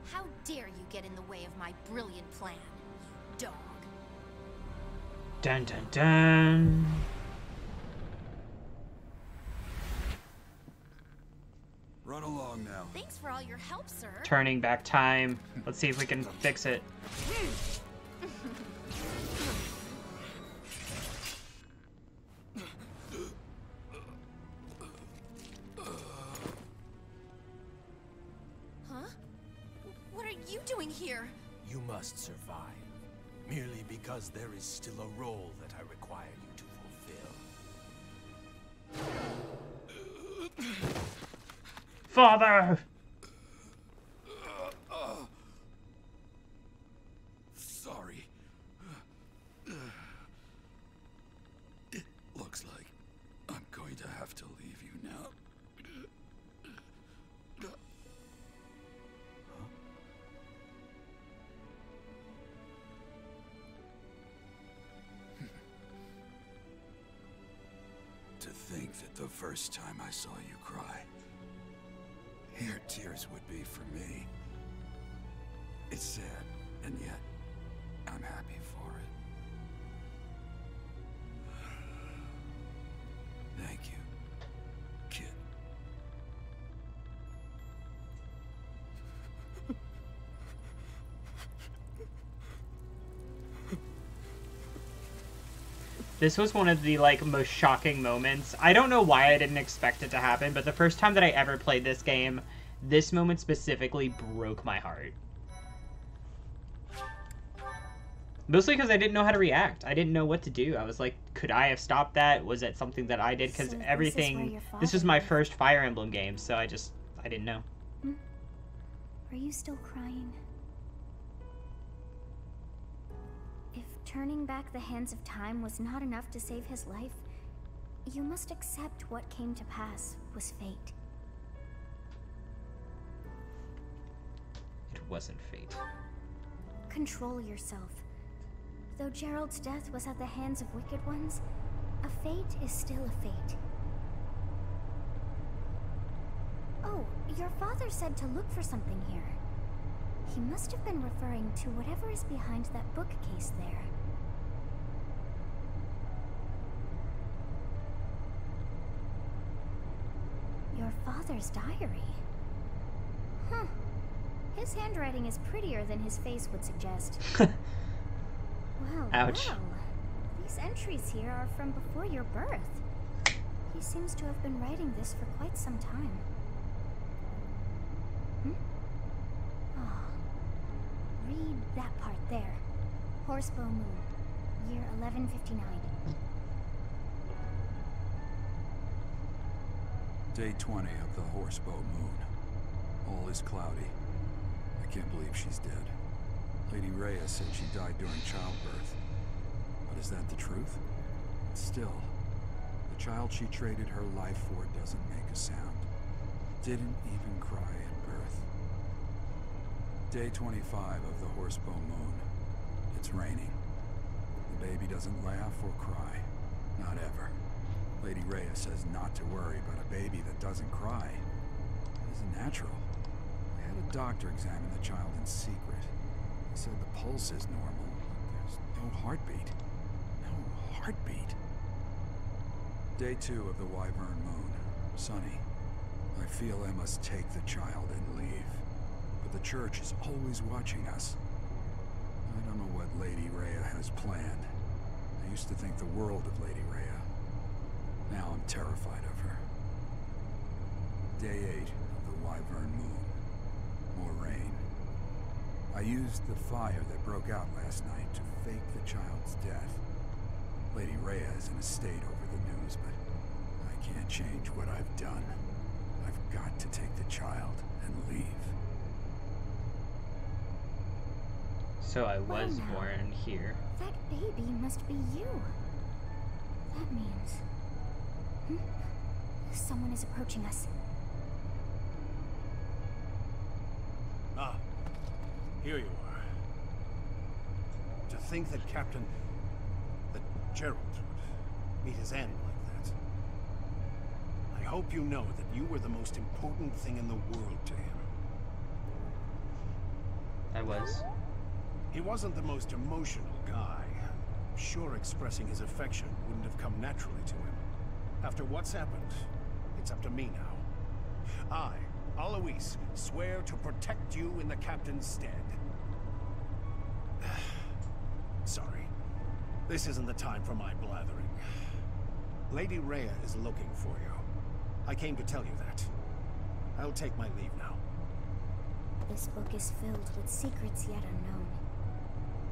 How dare you get in the way of my brilliant plan, you dog. Dun dun dun. Run along now. Thanks for all your help, sir. Turning back time. Let's see if we can fix it. Huh? What are you doing here? You must survive, merely because there is still a role that I require you to fulfill. Father! Sorry. It looks like I'm going to have to leave you now. To think that the first time I saw you cry, here tears would be for me. It's sad, and yet I'm happy for it. Thank you, kid. This was one of the, like, most shocking moments. I don't know why I didn't expect it to happen, but the first time that I ever played this game, this moment specifically broke my heart. Mostly because I didn't know how to react. I didn't know what to do. I was like, could I have stopped that? Was it something that I did? Because So everything... This was my first Fire Emblem game, so I didn't know. Are you still crying? If turning back the hands of time was not enough to save his life, you must accept what came to pass was fate. It wasn't fate. Control yourself. Though Gerald's death was at the hands of wicked ones, a fate is still a fate. Oh, your father said to look for something here. He must have been referring to whatever is behind that bookcase there. Your father's diary. Huh. His handwriting is prettier than his face would suggest. Well, Ouch. well. These entries here are from before your birth. He seems to have been writing this for quite some time. Read that part there. Horsebow Moon, year 1159. Day 20 of the Horsebow Moon. All is cloudy. I can't believe she's dead. Lady Rhea said she died during childbirth. But is that the truth? Still, the child she traded her life for doesn't make a sound. Didn't even cry at birth. Day 25 of the Horsebow Moon. It's raining. The baby doesn't laugh or cry. Not ever. Lady Rhea says not to worry about a baby that doesn't cry. It isn't natural. I had a doctor examine the child in secret. He said the pulse is normal. There's no heartbeat. No heartbeat. Day 2 of the Wyvern Moon. Sunny. I feel I must take the child and leave. But the church is always watching us. I don't know what Lady Rhea has planned. I used to think the world of Lady Rhea. Now I'm terrified of her. Day 8 of the Wyvern Moon. More rain. I used the fire that broke out last night to fake the child's death. Lady Rhea is in a state over the news, but I can't change what I've done. I've got to take the child and leave. So I was born here. That baby must be you. That means... Someone is approaching us. Here you are. To think that Gerald would meet his end like that. I hope you know that you were the most important thing in the world to him. I was. He wasn't the most emotional guy. I'm sure expressing his affection wouldn't have come naturally to him. After what's happened, it's up to me now. I, Alois, swear to protect you in the captain's stead. Sorry. This isn't the time for my blathering. Lady Rhea is looking for you. I came to tell you that. I'll take my leave now. This book is filled with secrets yet unknown.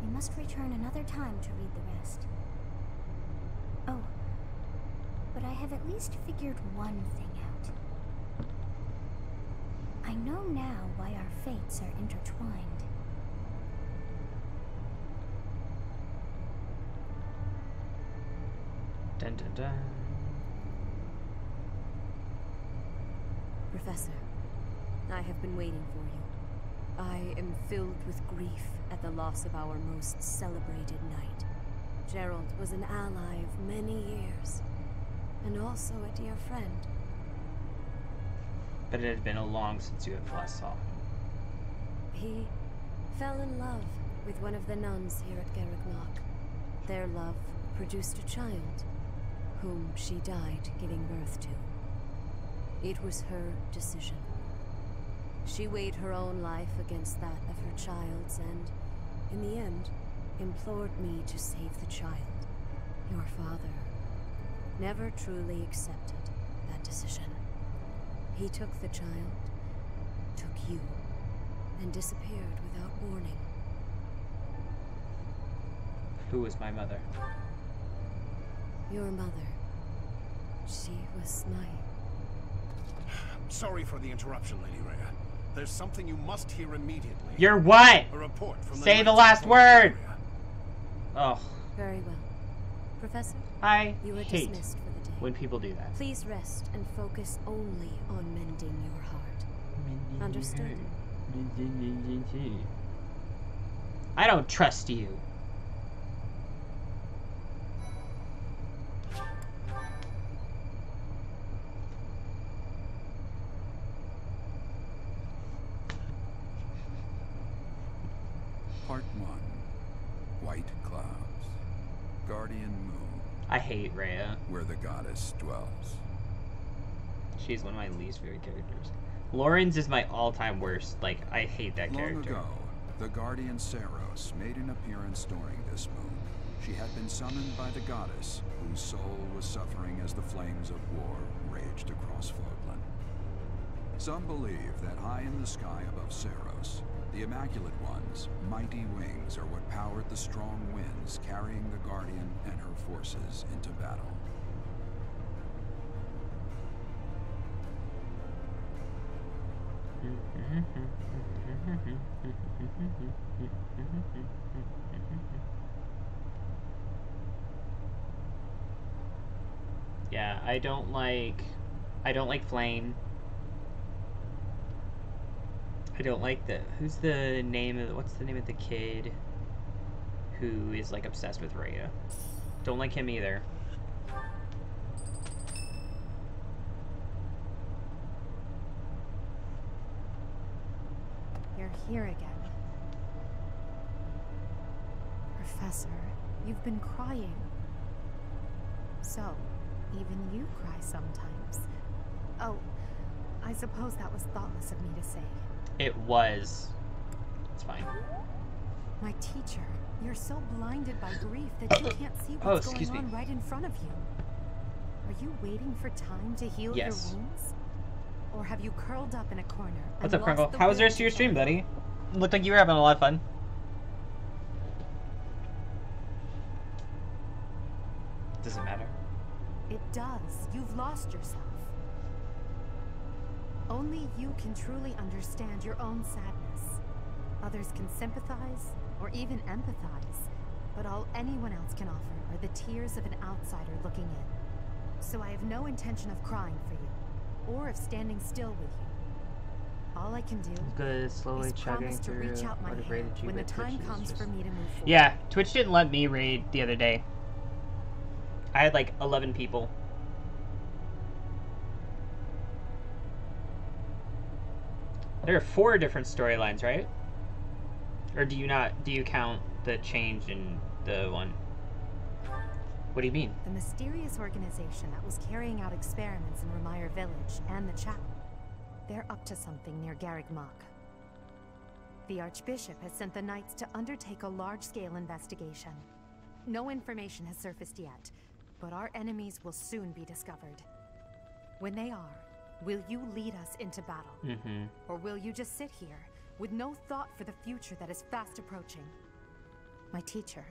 We must return another time to read the rest. Oh, but I have at least figured one thing out. I know now why our fates are intertwined. Dun dun dun. Professor, I have been waiting for you. I am filled with grief at the loss of our most celebrated knight. Gerald was an ally of many years, and also a dear friend. But it had been a long since you had last saw him. He fell in love with one of the nuns here at Garrick Mach. Their love produced a child, whom she died giving birth to. It was her decision. She weighed her own life against that of her child's and, in the end, implored me to save the child. Your father never truly accepted that decision. He took the child, took you, and disappeared without warning. Who was my mother? Your mother. She was my... Sorry for the interruption, Lady Rhea. There's something you must hear immediately. You're what? A report from Say the last word! Oh. Very well. Professor, I you are hate dismissed for the day. when people do that. Please rest and focus only on mending your heart. Understood? I don't trust you. Part 1. White Clouds. Guardian Moon. I hate Rhea. Where the goddess dwells. She's one of my least favorite characters. Lorenz is my all-time worst. Like, I hate that character. Long ago, the guardian Saros made an appearance during this moon. She had been summoned by the goddess, whose soul was suffering as the flames of war raged across Fodlan. Some believe that high in the sky above Saros, the Immaculate One's mighty wings are what powered the strong winds carrying the Guardian and her forces into battle. Yeah, I don't like Flame. I don't like what's the name of the kid who is like obsessed with Rhea? Don't like him either. You're here again. Professor, you've been crying. So, even you cry sometimes. Oh, I suppose that was thoughtless of me to say. It was. It's fine. My teacher, you're so blinded by grief that you can't see what's going on right in front of you. Are you waiting for time to heal your wounds? Or have you curled up in a corner? What's up, Krunkle? How was the rest of your stream, buddy? Looked like you were having a lot of fun. Does it matter? It does. You've lost yourself. Only you can truly understand your own sadness. Others can sympathize, or even empathize, but all anyone else can offer are the tears of an outsider looking in. So I have no intention of crying for you, or of standing still with you. All I can do Good, slowly is chugging promise to through reach out my what have hand rated you, when the but time Twitch is comes just- for me to move forward. Yeah, Twitch didn't let me raid the other day. I had like 11 people. There are 4 different storylines, right? Or do you count the change in the one? What do you mean? The mysterious organization that was carrying out experiments in Remire Village and the chapel. They're up to something near Garreg Mach. The Archbishop has sent the Knights to undertake a large-scale investigation. No information has surfaced yet, but our enemies will soon be discovered. When they are, will you lead us into battle? Mm-hmm. Or will you just sit here with no thought for the future that is fast approaching? My teacher,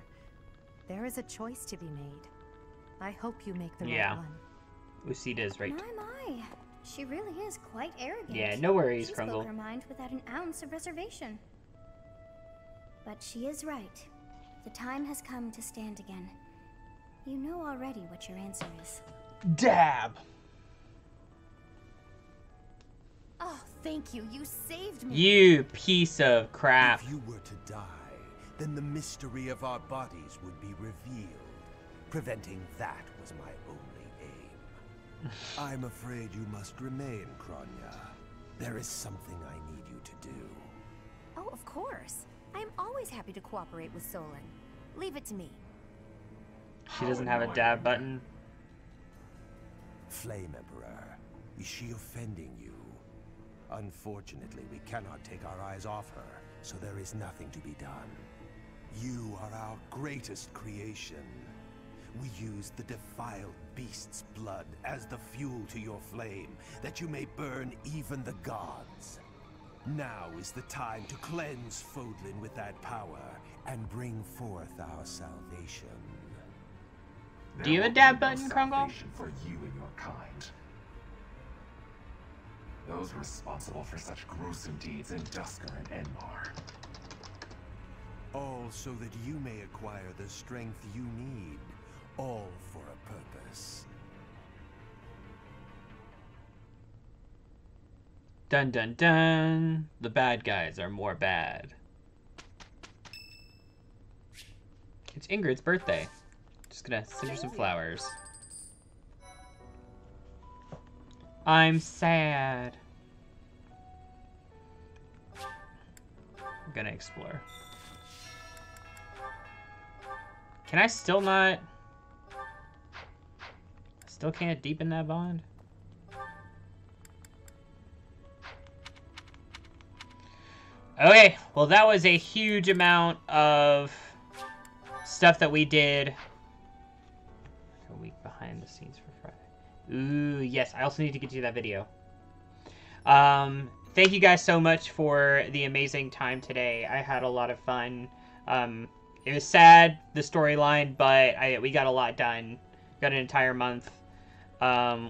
there is a choice to be made. I hope you make the right one. Usida's right. My. She really is quite arrogant. Yeah, no worries, She Krungle. spoke her mind without an ounce of reservation. But she is right. The time has come to stand again. You know already what your answer is. Dab! Oh, thank you. You saved me. You piece of crap. If you were to die, then the mystery of our bodies would be revealed. Preventing that was my only aim. I'm afraid you must remain, Kronya. There is something I need you to do. Oh, of course. I am always happy to cooperate with Solon. Leave it to me. She doesn't have a dab button. Flame Emperor, is she offending you? Unfortunately, we cannot take our eyes off her, so there is nothing to be done. You are our greatest creation. We use the defiled beast's blood as the fuel to your flame, that you may burn even the gods. Now is the time to cleanse Fodlan with that power and bring forth our salvation. Do you have a dab button, Krungle? For you and your kind. Those responsible for such gruesome deeds in Dusker and Enmar. All so that you may acquire the strength you need. All for a purpose. Dun dun dun. The bad guys are more bad. It's Ingrid's birthday. Just gonna send her some flowers. I'm sad. I'm gonna explore. Can I still not... Still can't deepen that bond? Okay, well that was a huge amount of stuff that we did. A week behind the scenes for Friday. Ooh, yes, I also need to get you that video. Thank you guys so much for the amazing time today. I had a lot of fun. It was sad, the storyline, but we got a lot done. Got an entire month.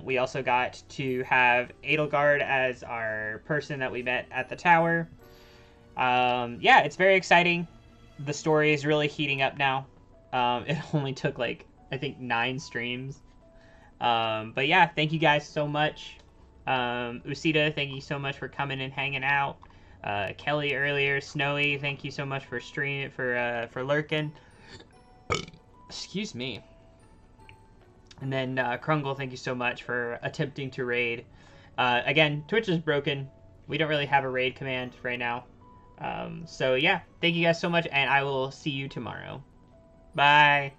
We also got to have Edelgard as our person that we met at the tower. Yeah, it's very exciting. The story is really heating up now. It only took like, I think 9 streams. But yeah, thank you guys so much. Usida, thank you so much for coming and hanging out. Kelly earlier, Snowy, thank you so much for for lurking. Excuse me. And then Krungle, thank you so much for attempting to raid. Again, Twitch is broken. We don't really have a raid command right now. So yeah, thank you guys so much, and I will see you tomorrow. Bye.